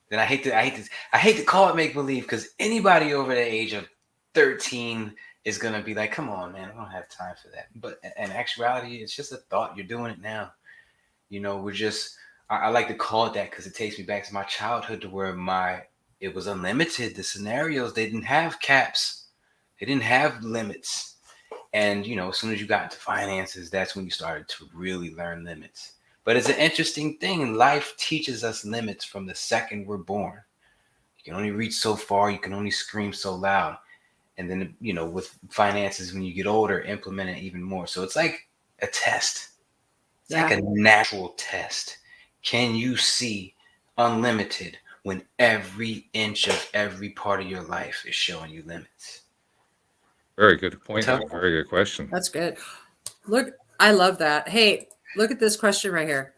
Then I hate to call it make believe, because anybody over the age of 13 is gonna be like, come on, man, I don't have time for that. But in actuality, it's just a thought. You're doing it now. I like to call it that because it takes me back to my childhood, to where it was unlimited. The scenarios, they didn't have caps, they didn't have limits. And as soon as you got into finances, that's when you started to really learn limits. But it's an interesting thing. Life teaches us limits from the second we're born. You can only reach so far. You can only scream so loud. And then, with finances, when you get older, implement it even more. So it's like a test. It's like a natural test. Can you see unlimited when every inch of every part of your life is showing you limits? Very good point. Tough. Very good question. That's good. Look, I love that. Hey, look at this question right here.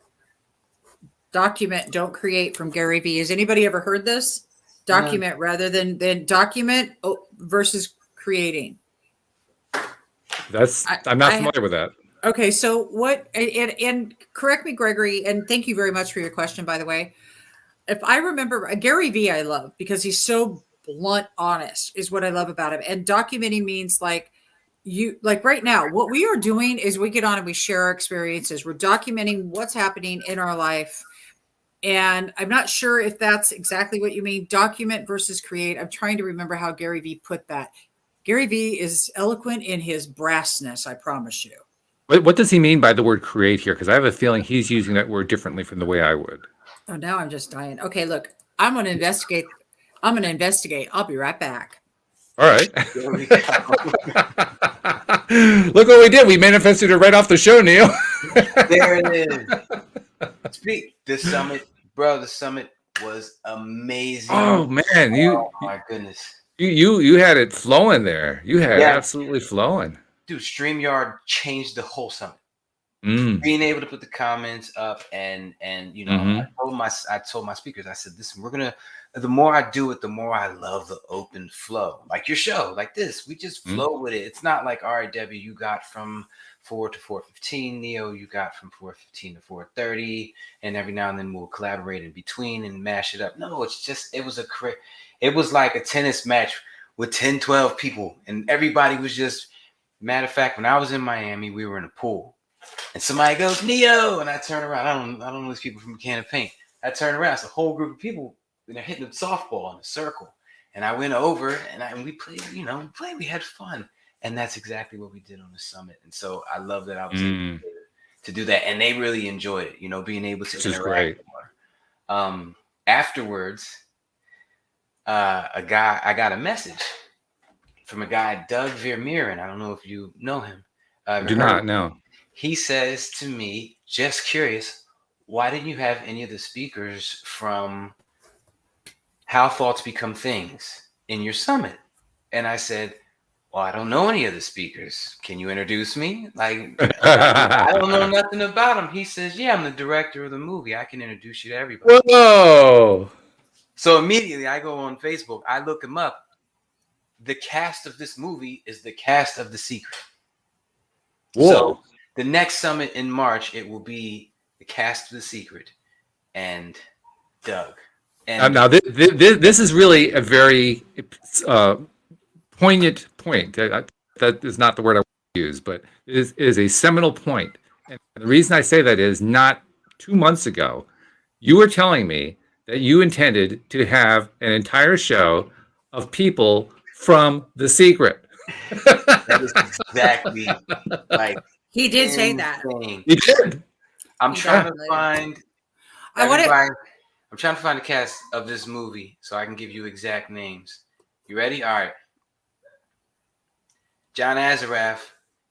Document, don't create, from Gary Vee. Has anybody ever heard this? Document rather than document versus creating. I'm not familiar with that. Okay, so what? And correct me, Gregory, and thank you very much for your question, by the way. If I remember, Gary Vee, I love because he's so blunt, honest, is what I love about him. And documenting means like right now, what we are doing is we get on and we share our experiences. We're documenting what's happening in our life. And I'm not sure if that's exactly what you mean, document versus create. I'm trying to remember how Gary Vee put that. Gary Vee is eloquent in his brassness, I promise you. What does he mean by the word create here? Because I have a feeling he's using that word differently from the way I would. Oh, now I'm just dying. Okay, look, I'm going to investigate. I'll be right back. All right. Look what we did. We manifested it right off the show, Neil. There it is. The summit was amazing. Oh man, oh my goodness. You had it flowing there. You had absolutely flowing. Dude, StreamYard changed the whole summit. Being able to put the comments up and you know, I told my speakers, I said, listen, the more I do it, the more I love the open flow. Like your show, like this, we just flow with it. It's not like, all right, Debbie, you got from 4 to 4:15, Neo, you got from 4:15 to 4:30, and every now and then we'll collaborate in between and mash it up. No, it's just, it was like a tennis match with 10, 12 people, and everybody was just, matter of fact, when I was in Miami, we were in a pool. And somebody goes, Neo, and I turn around. I don't know these people from a can of paint. I turn around, it's a whole group of people, and they're hitting a softball in a circle. And I went over and we played, we had fun. And that's exactly what we did on the summit. And so I love that I was able to do that. And they really enjoyed it, being able to interact more. Afterwards, I got a message from a guy, Doug Vermeeren. I don't know if you know him. Do not know. He says to me, just curious, why didn't you have any of the speakers from How Thoughts Become Things in your summit? And I said, well, I don't know any of the speakers. Can you introduce me? Like, I don't know nothing about them. He says, yeah, I'm the director of the movie. I can introduce you to everybody. Whoa. So immediately I go on Facebook. I look him up. The cast of this movie is the cast of The Secret. Whoa. So the next summit in March, it will be the cast of The Secret and Doug. And now this is really a very poignant point. That is not the word I want to use, but it is a seminal point. And the reason I say that is not 2 months ago, you were telling me that you intended to have an entire show of people from The Secret. That is exactly like he did say that. He did. I'm trying to find I'm trying to find the cast of this movie so I can give you exact names. You ready? All right. John Azaraf,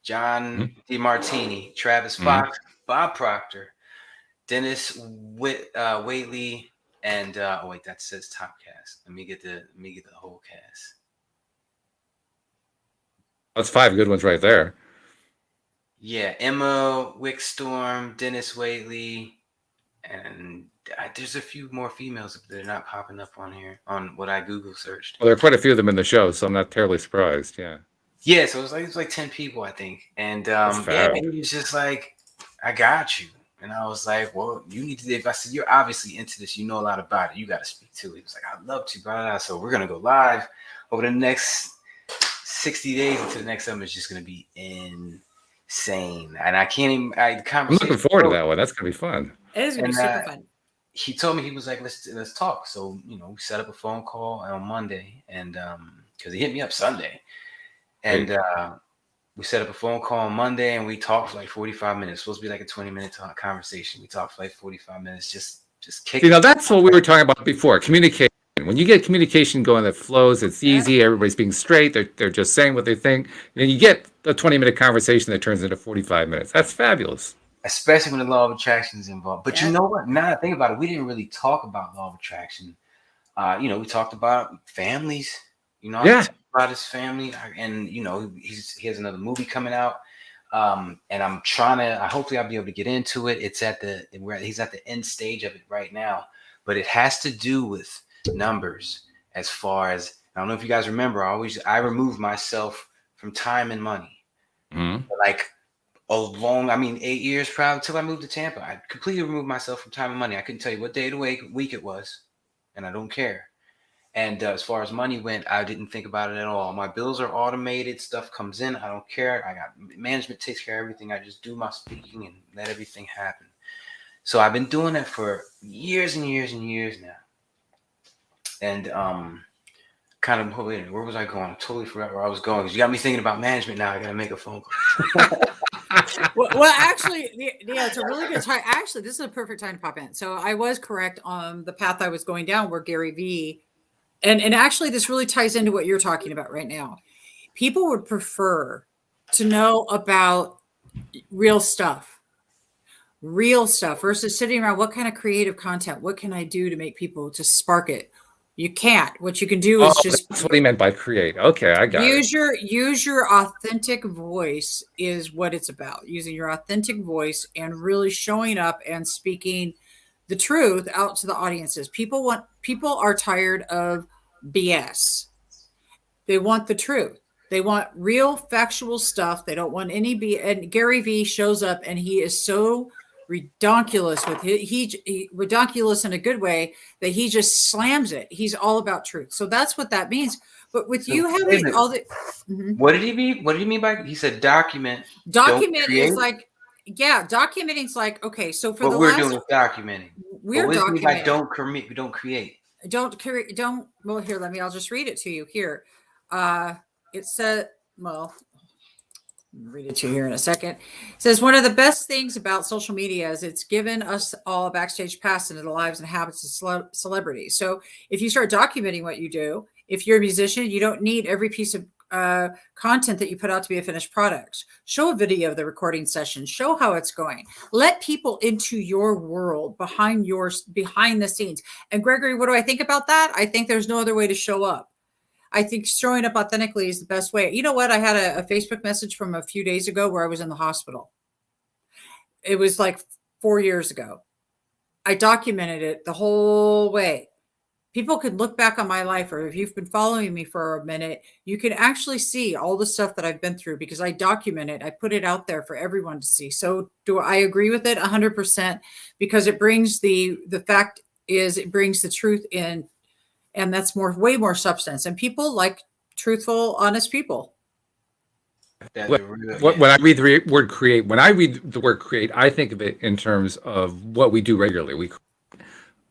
John DeMartini, Travis Fox, Bob Proctor, Dennis Waitley, and that says top cast. Let me get the whole cast. That's 5 good ones right there. Yeah, Emma Wickstorm, Dennis Waitley, and there's a few more females, but they're not popping up on here on what I Google searched. Well, there are quite a few of them in the show, so I'm not terribly surprised. Yeah. Yeah, so it was like 10 people, I think, and he was just like, "I got you," and I was like, "Well, you need to." If I said you're obviously into this, you know a lot about it, you got to speak to it. He was like, "I'd love to," blah, blah, blah. So we're gonna go live over the next 60 days until the next summer. Is just gonna be insane, and I can't even. I'm looking forward to that one. That's gonna be fun. It is gonna be super fun. He told me, he was like, let's talk. So we set up a phone call on Monday, and because he hit me up Sunday, and we set up a phone call on Monday, and we talked for like 45 minutes. It's supposed to be like a 20-minute conversation. We talked for like 45 minutes, just kicking. That's what we were talking about before. Communication. When you get communication going that flows, it's easy. Everybody's being straight. They're just saying what they think. And then you get a 20-minute conversation that turns into 45 minutes. That's fabulous. especially when the law of attraction is involved. But Yeah. you know what? Now that I think about it, we didn't really talk about law of attraction. We talked about families. I Yeah. talked about his family, and he has another movie coming out. And I'm trying to. Hopefully, I'll be able to get into it. He's at the end stage of it right now, but it has to do with numbers. As far as, I don't know if you guys remember, I removed myself from time and money. Mhm. Like 8 years probably till I moved to Tampa. I completely removed myself from time and money. I couldn't tell you what day of the week it was, and I don't care. And as far as money went, I didn't think about it at all. My bills are automated. Stuff comes in. I don't care. I got management takes care of everything. I just do my speaking and let everything happen. So I've been doing that for years and years and years now. And where was I going? I totally forgot where I was going, because you got me thinking about management now. I got to make a phone call. Well, actually, yeah, it's a really good time. Actually, this is a perfect time to pop in. So I was correct on the path I was going down, where Gary Vee, and actually, this really ties into what you're talking about right now. People would prefer to know about real stuff versus sitting around. What kind of creative content? What can I do to make people to spark it? You can't. What you can do is just That's what he meant by create. Okay, I got it. use your authentic voice is what it's about. Using your authentic voice and really showing up and speaking the truth out to the audiences. People are tired of BS. They want the truth. They want real factual stuff. They don't want any BS. And Gary Vee shows up and he is so redonkulous with he redonkulous in a good way that he just slams it. He's all about truth. So that's what that means. But with you having all the What did he mean? What did he mean by, he said document? document is like, yeah, documenting is like, okay, so for what we're doing is documenting. We're documenting. Like don't create. Don't well, here, I'll just read it to you here. It said, well, read it to you here in a second. It says, one of the best things about social media is it's given us all a backstage pass into the lives and habits of celebrities. So if you start documenting what you do, if you're a musician, you don't need every piece of content that you put out to be a finished product. Show a video of the recording session, show how it's going, let people into your world behind the scenes. And Gregory, what do I think about that? I think there's no other way to show up. I think showing up authentically is the best way. You know what? I had a Facebook message from a few days ago where I was in the hospital. It was like 4 years ago. I documented it the whole way. People could look back on my life, or if you've been following me for a minute, you can actually see all the stuff that I've been through because I document it. I put it out there for everyone to see. So do I agree with it 100%? Because it brings the fact is it brings the truth in. And that's way more substance. And people like truthful, honest people. When I read the word create, I think of it in terms of what we do regularly.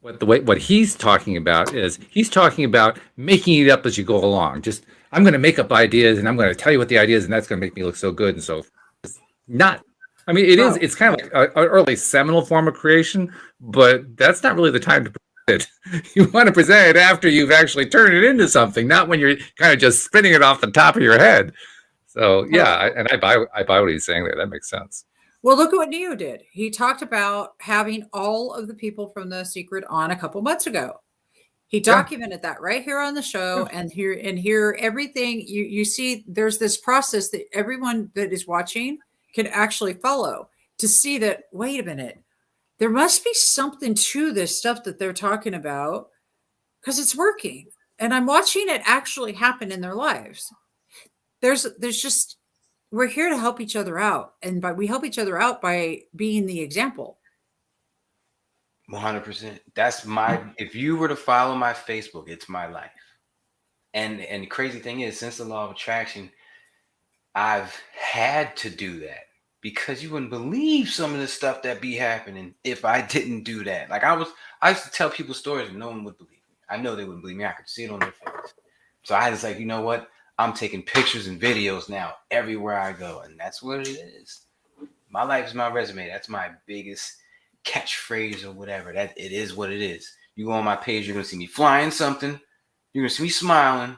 What he's talking about is he's talking about making it up as you go along. Just, I'm going to make up ideas and I'm going to tell you what the idea is, and that's going to make me look so good. And so it's not, I mean, it is, it's kind of like an early seminal form of creation, but that's not really the time to it. You want to present it after you've actually turned it into something, not when you're kind of just spinning it off the top of your head. So yeah, I buy what he's saying there. That makes sense. Well, look at what Neo did. He talked about having all of the people from The Secret on a couple months ago. He documented that right here on the show, and here everything you see. There's this process that everyone that is watching can actually follow to see that. Wait a minute. There must be something to this stuff that they're talking about because it's working. And I'm watching it actually happen in their lives. There's just, we're here to help each other out. And we help each other out by being the example. 100%. That's if you were to follow my Facebook, it's my life. And the crazy thing is, since the law of attraction, I've had to do that. Because you wouldn't believe some of the stuff that be happening if I didn't do that. Like I used to tell people stories and no one would believe me. I know they wouldn't believe me. I could see it on their face. So I was like, you know what? I'm taking pictures and videos now everywhere I go. And that's what it is. My life is my resume. That's my biggest catchphrase or whatever. That it is what it is. You go on my page, you're going to see me flying something. You're going to see me smiling.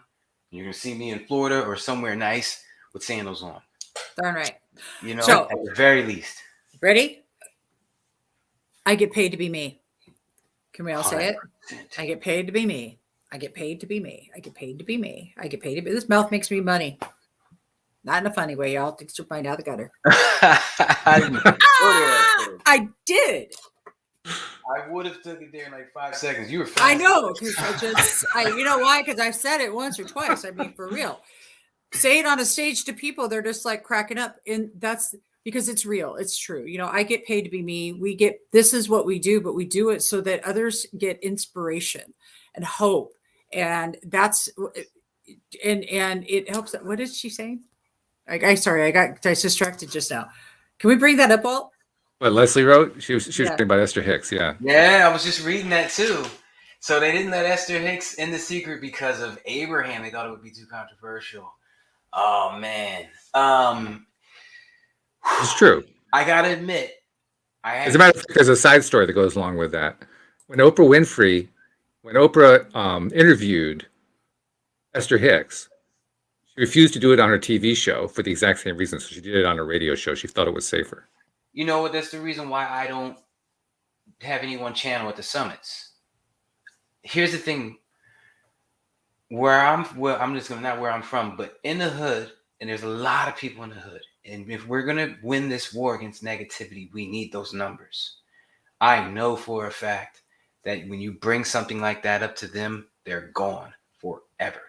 You're going to see me in Florida or somewhere nice with sandals on. Darn right. So, at the very least. Ready? I get paid to be me. Can we all say it? 100%. I get paid to be me. I get paid to be me. I get paid to be me. I get paid to be. This mouth makes me money. Not in a funny way, y'all. Take your mind out of the gutter. I didn't go there. I did. I would have took it there in like 5 seconds. You were fast. I know, because you know why? Because I've said it once or twice. I mean, for real. Say it on a stage to people, they're just like cracking up. And that's because it's real. It's true. You know, I get paid to be me. This is what we do, but we do it so that others get inspiration and hope. And that's, and it helps. What is she saying? Sorry, I got distracted just now. Can we bring that up, Walt? What Leslie wrote? She was Yeah. talking about Esther Hicks. Yeah. Yeah, I was just reading that too. So they didn't let Esther Hicks in the secret because of Abraham. They thought it would be too controversial. Oh man. It's true. I gotta admit, As a matter of fact, there's a side story that goes along with that. When Oprah interviewed Esther Hicks, she refused to do it on her TV show for the exact same reason. So she did it on a radio show. She thought it was safer. you know what? That's the reason why I don't have anyone channel at the summits. Here's the thing. I'm just gonna not where I'm from, but in the hood, and there's a lot of people in the hood. And if we're gonna win this war against negativity, we need those numbers. I know for a fact that when you bring something like that up to them, they're gone forever.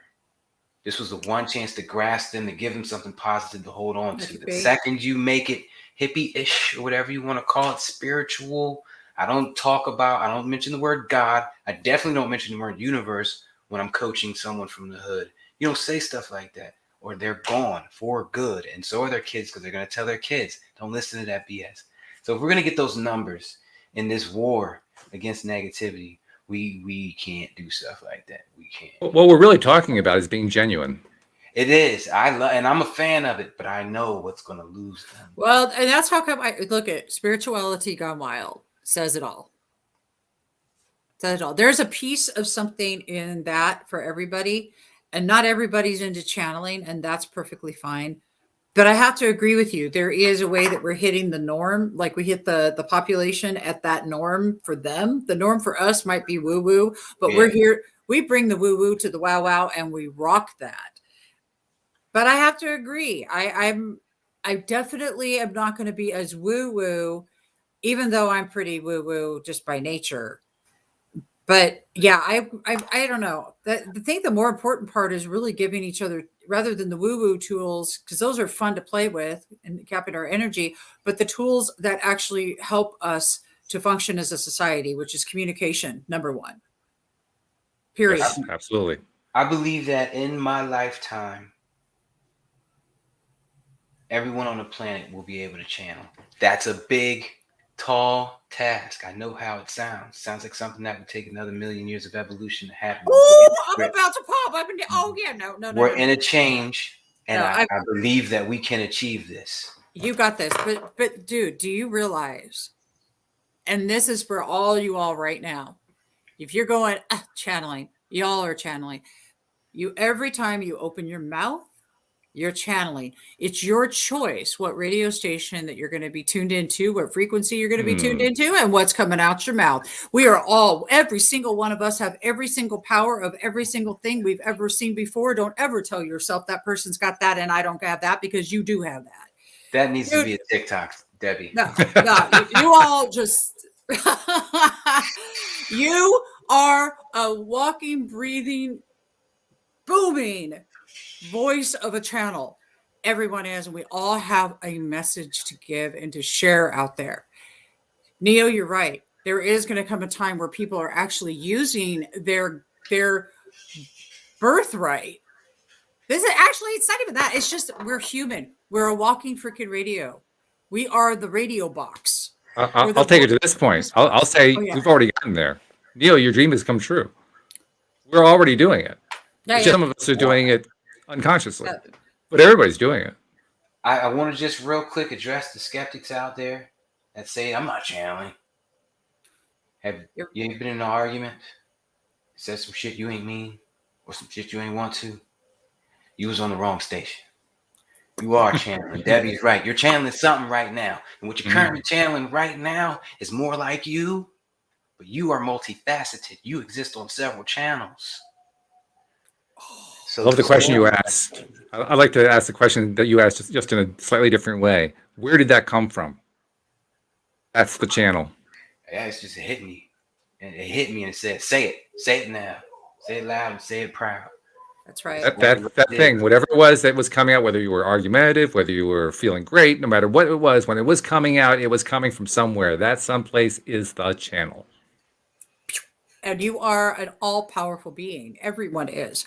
This was the one chance to grasp them, to give them something positive to hold on to. The second you make it hippie-ish or whatever you want to call it, spiritual, I don't mention the word God. I definitely don't mention the word universe when I'm coaching someone from the hood. You don't say stuff like that, or they're gone for good. And so are their kids, because they're going to tell their kids, don't listen to that BS. So if we're going to get those numbers in this war against negativity, we can't do stuff like that. We can't. What we're really talking about is being genuine. It is. And I'm a fan of it, but I know what's going to lose them. Well, and that's how come I look at spirituality gone wild. Says it all. Says it all. There's a piece of something in that for everybody, and not everybody's into channeling, and that's perfectly fine. But I have to agree with you. There is a way that we're hitting the norm, like we hit the population at that norm for them. The norm for us might be woo-woo, but we're here. We bring the woo-woo to the wow-wow, and we rock that. But I have to agree. I definitely am not going to be as woo-woo, even though I'm pretty woo-woo just by nature. But yeah, I don't know. I think the more important part is really giving each other, rather than the woo-woo tools, because those are fun to play with and capping our energy, but the tools that actually help us to function as a society, which is communication, number one. Period. Yes, absolutely. I believe that in my lifetime, everyone on the planet will be able to channel. That's a big, tall task. I know how it sounds. Sounds like something that would take another million years of evolution to happen. Oh, I'm about to pop. No. We're in a change, and I believe that we can achieve this. You got this. But dude, do you realize, and this is for all you all right now, if you're going channeling, y'all are channeling. Every time you open your mouth, you're channeling. It's your choice what radio station that you're going to be tuned into, what frequency you're going to be tuned into, and what's coming out your mouth. Every single one of us have every single power of every single thing we've ever seen before. Don't ever tell yourself that person's got that and I don't have that, because you do have that. That needs to be a TikTok, Debbie. No, you all just, you are a walking, breathing, booming voice of a channel. Everyone is, and we all have a message to give and to share out there. Neo, you're right. There is going to come a time where people are actually using their birthright. It's not even that. It's just we're human. We're a walking freaking radio. We are the radio box. I'll take it to this point. I'll say we've already gotten there. Neo, your dream has come true. We're already doing it. Some of us are doing it unconsciously, but everybody's doing it. I want to just real quick address the skeptics out there that say I'm not channeling. Have you ain't been in an argument, said some shit you ain't mean, or some shit you ain't want to? You was on the wrong station. You are channeling. Debbie's right. You're channeling something right now. And what you're currently channeling right now is more like you, but you are multifaceted. You exist on several channels. I love the question you asked. I'd like to ask the question that you asked just in a slightly different way. Where did that come from? That's the channel. Yeah, it's just hit me. And it hit me and it said, say it. Say it now. Say it loud and say it proud. That's right. That thing, whatever it was that was coming out, whether you were argumentative, whether you were feeling great, no matter what it was, when it was coming out, it was coming from somewhere. That someplace is the channel. And you are an all-powerful being. Everyone is.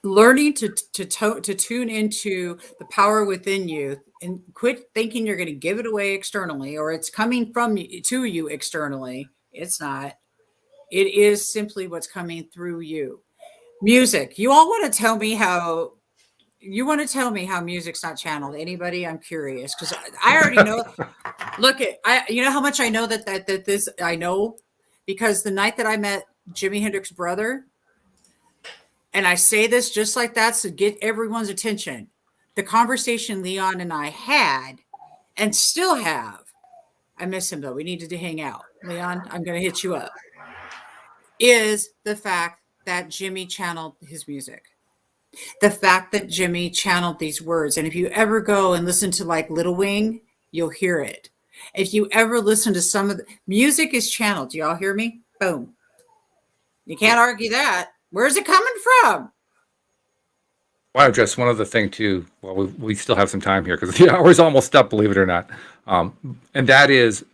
Learning to tune into the power within you and quit thinking you're going to give it away externally or it's coming from you to you externally. It's not. It is simply what's coming through you. Music. You all want to tell me how music's not channeled. Anybody? I'm curious because I already know. Look you know how much I know that this I know because the night that I met Jimi Hendrix's brother, and I say this just like that to get everyone's attention. The conversation Leon and I had and still have. I miss him though. We needed to hang out. Leon, I'm going to hit you up. Is the fact that Jimmy channeled his music. The fact that Jimmy channeled these words. And if you ever go and listen to like Little Wing, you'll hear it. If you ever listen to some of the music is channeled. Do y'all hear me? Boom. You can't argue that. Where's it coming from? I want to address one other thing too. Well, we still have some time here because the hour's almost up, believe it or not. And that is,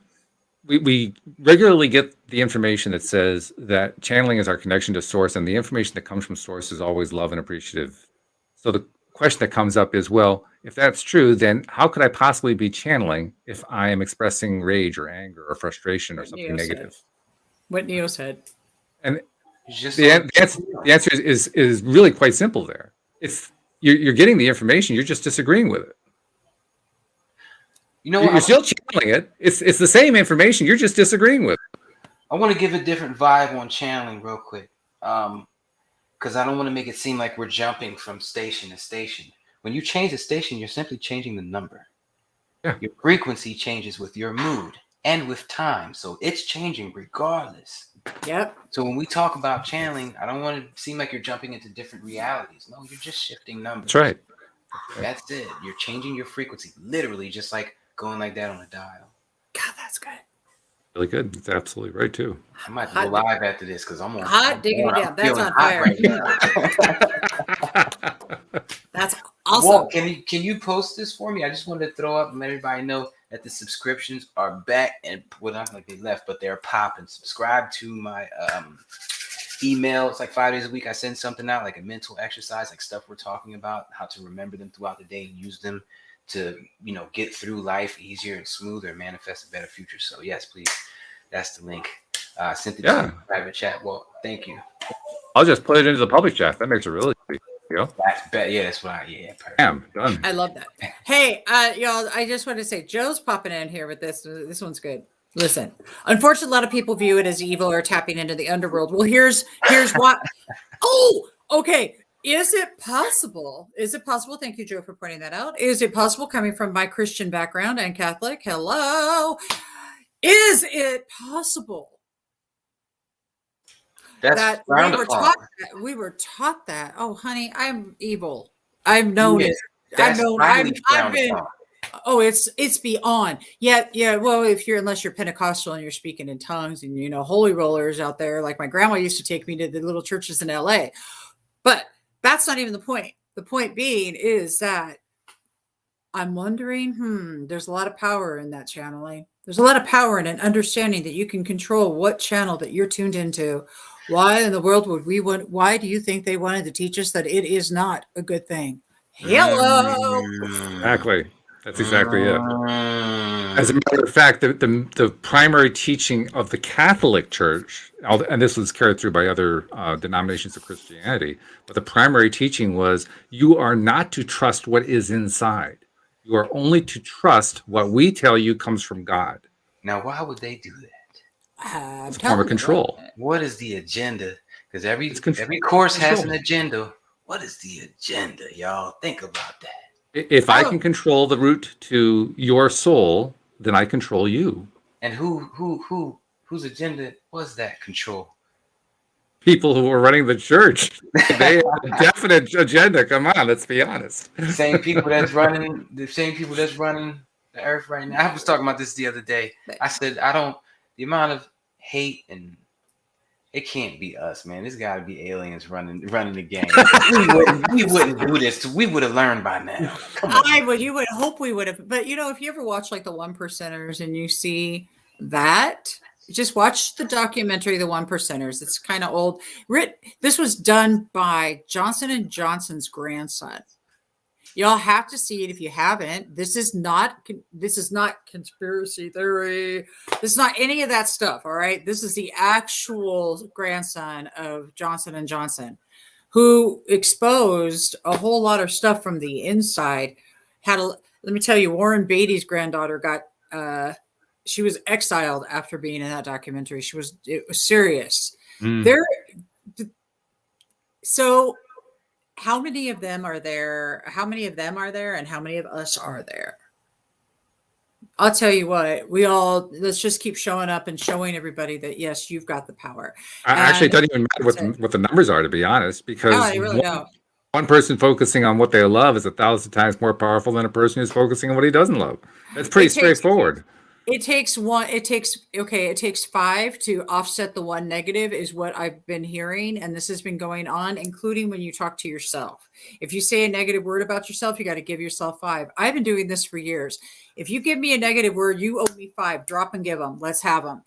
we regularly get the information that says that channeling is our connection to source, and the information that comes from source is always love and appreciative. So the question that comes up is, well, if that's true, then how could I possibly be channeling if I am expressing rage or anger or frustration or something negative? What Neo said. And the answer is really quite simple there. It's you're getting the information, you're just disagreeing with it. You know, you're still channeling it. It's the same information, you're just disagreeing with it. I want to give a different vibe on channeling real quick, because I don't want to make it seem like we're jumping from station to station. When you change the station, you're simply changing the number. Yeah. Your frequency changes with your mood and with time, so it's changing regardless. Yep. So when we talk about channeling, I don't want to seem like you're jumping into different realities. No, you're just shifting numbers. That's right. That's it. You're changing your frequency, literally, just like going like that on a dial. God, that's good. Really good. It's absolutely right too. I might go live after this because I'm on hot diggity down. That's on fire. That's awesome. Walt, can you post this for me? I just wanted to throw up and let everybody know that the subscriptions are back, and well, not like they left, but they're popping. Subscribe to my email. It's like 5 days a week. I send something out, like a mental exercise, like stuff we're talking about, how to remember them throughout the day and use them to, get through life easier and smoother and manifest a better future. So yes, please. That's the link. Sent it to the private chat. Well, thank you. I'll just put it into the public chat. That makes it really easy. That's better. Yeah, that's what perfect. Bam, done. I love that. Hey, y'all, I just want to say Joe's popping in here with this. This one's good. Listen, unfortunately, a lot of people view it as evil or tapping into the underworld. Well, here's what. Oh, okay. Is it possible? Thank you, Joe, for pointing that out. Is it possible, coming from my Christian background and Catholic? Hello. Is it possible that we were taught that? Oh, honey, I'm evil. I've known it. I've been. Oh, it's beyond. Yeah. Well, unless you're Pentecostal and you're speaking in tongues and holy rollers out there, like my grandma used to take me to the little churches in LA. But that's not even the point. The point being is that I'm wondering, there's a lot of power in that channeling. There's a lot of power in an understanding that you can control what channel that you're tuned into. Why in the world why do you think they wanted to teach us that it is not a good thing? Hello. Exactly. That's exactly it. As a matter of fact, the primary teaching of the Catholic Church, and this was carried through by other denominations of Christianity, but the primary teaching was you are not to trust what is inside. You are only to trust what we tell you comes from God. Now, why would they do that? It's a form of control. What is the agenda? Because every course has an agenda. What is the agenda, y'all? Think about that. If I Oh, can control the route to your soul, then I control you. And whose agenda was that control? People who are running the church, they have a definite agenda. Come on, let's be honest. The same people that's running the earth right now. I was talking about this the other day. I said, the amount of hate, and it can't be us, man. There's got to be aliens running the game. we wouldn't do this. We would have learned by now. Come on. you would hope we would have, but if you ever watch like the One Percenters and you see that, just watch the documentary, The One Percenters. It's kind of old. This was done by Johnson and Johnson's grandson. Y'all have to see it if you haven't. This is not conspiracy theory. This is not any of that stuff. All right. This is the actual grandson of Johnson and Johnson, who exposed a whole lot of stuff from the inside. Let me tell you, Warren Beatty's granddaughter she was exiled after being in that documentary. It was serious. So how many of them are there? How many of them are there? And how many of us are there? I'll tell you what, let's just keep showing up and showing everybody that, yes, you've got the power. Actually, it doesn't even matter what the numbers are, to be honest, because I really don't. One person focusing on what they love is 1,000 times more powerful than a person who's focusing on what he doesn't love. That's pretty straightforward. It takes 5 to offset the one negative is what I've been hearing. And this has been going on, including when you talk to yourself. If you say a negative word about yourself, you got to give yourself 5. I've been doing this for years. If you give me a negative word, you owe me 5. Drop and give them. Let's have them.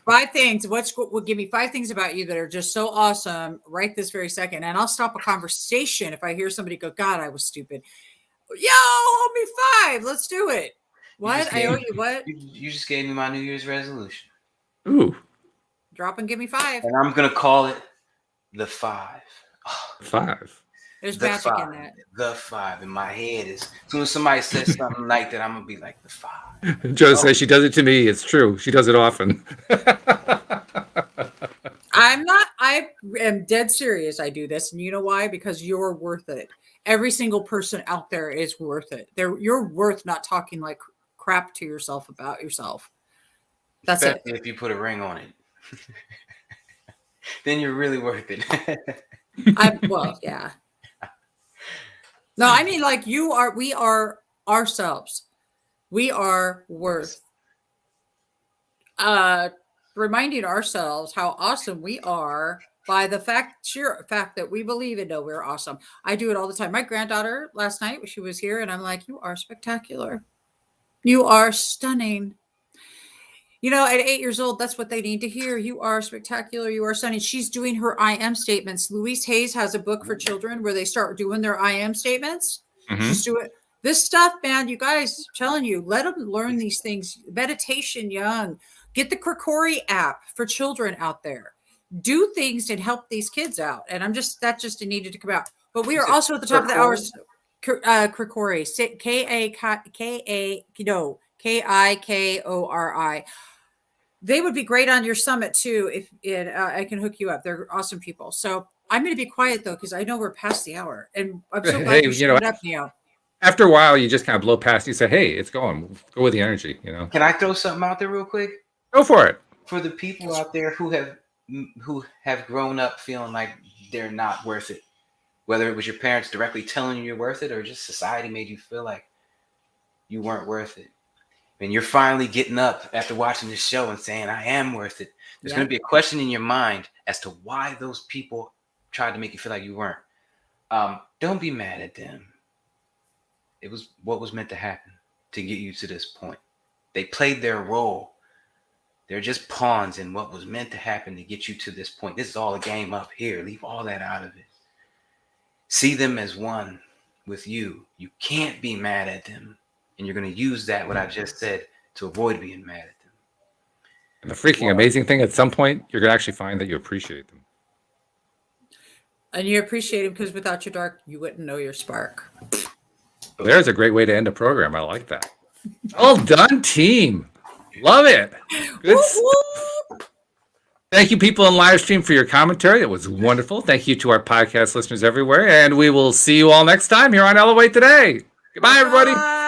5 things. Give me 5 things about you that are just so awesome right this very second. And I'll stop a conversation if I hear somebody go, God, I was stupid. Yo, owe me 5. Let's do it. What? I owe you what? You just gave me my New Year's resolution. Ooh. Drop and give me 5. And I'm going to call it the 5. Oh, 5. There's magic in that. The 5 in my head is, as soon as somebody says something like that, I'm going to be like, the 5. Joe says she does it to me. It's true. She does it often. I am dead serious. I do this. And you know why? Because you're worth it. Every single person out there is worth it. You're worth not talking like crap to yourself about yourself. That's Especially it. If you put a ring on it, then you're really worth it. Yeah. No, I mean, like we are ourselves. We are worth reminding ourselves how awesome we are by the sheer fact that we believe and know we're awesome. I do it all the time. My granddaughter last night, she was here, and I'm like, you are spectacular. You are stunning. At 8 years old, that's what they need to hear. You are spectacular. You are stunning. She's doing her I am statements. Louise Hayes has a book for children where they start doing their I am statements. Mm-hmm. She's doing this stuff, man. You guys, I'm telling you, let them learn these things. Meditation young. Get the Krikori app for children out there. Do things and help these kids out. And that just needed to come out. But we are also at the top of the hour. Krikori, Kikori. They would be great on your summit too. If I can hook you up, they're awesome people. So I'm going to be quiet though, because I know we're past the hour, and I'm so glad you showed up, Neo. After a while, you just kind of blow past. You say, "Hey, it's going. Go with the energy." Can I throw something out there real quick? Go for it. For the people out there who have grown up feeling like they're not worth it, whether it was your parents directly telling you you're worth it, or just society made you feel like you weren't worth it, and you're finally getting up after watching this show and saying, I am worth it. There's going to be a question in your mind as to why those people tried to make you feel like you weren't. Don't be mad at them. It was what was meant to happen to get you to this point. They played their role. They're just pawns in what was meant to happen to get you to this point. This is all a game up here. Leave all that out of it. See them as one with you. You can't be mad at them. And you're going to use that, what I just said, to avoid being mad at them. And the freaking amazing thing, at some point, you're going to actually find that you appreciate them. And you appreciate them because without your dark, you wouldn't know your spark. There's a great way to end a program. I like that. Well done, team. Love it. Good stuff. Thank you, people in live stream, for your commentary. It was wonderful. Thank you to our podcast listeners everywhere. And we will see you all next time here on Elevate Today. Goodbye, everybody. Bye.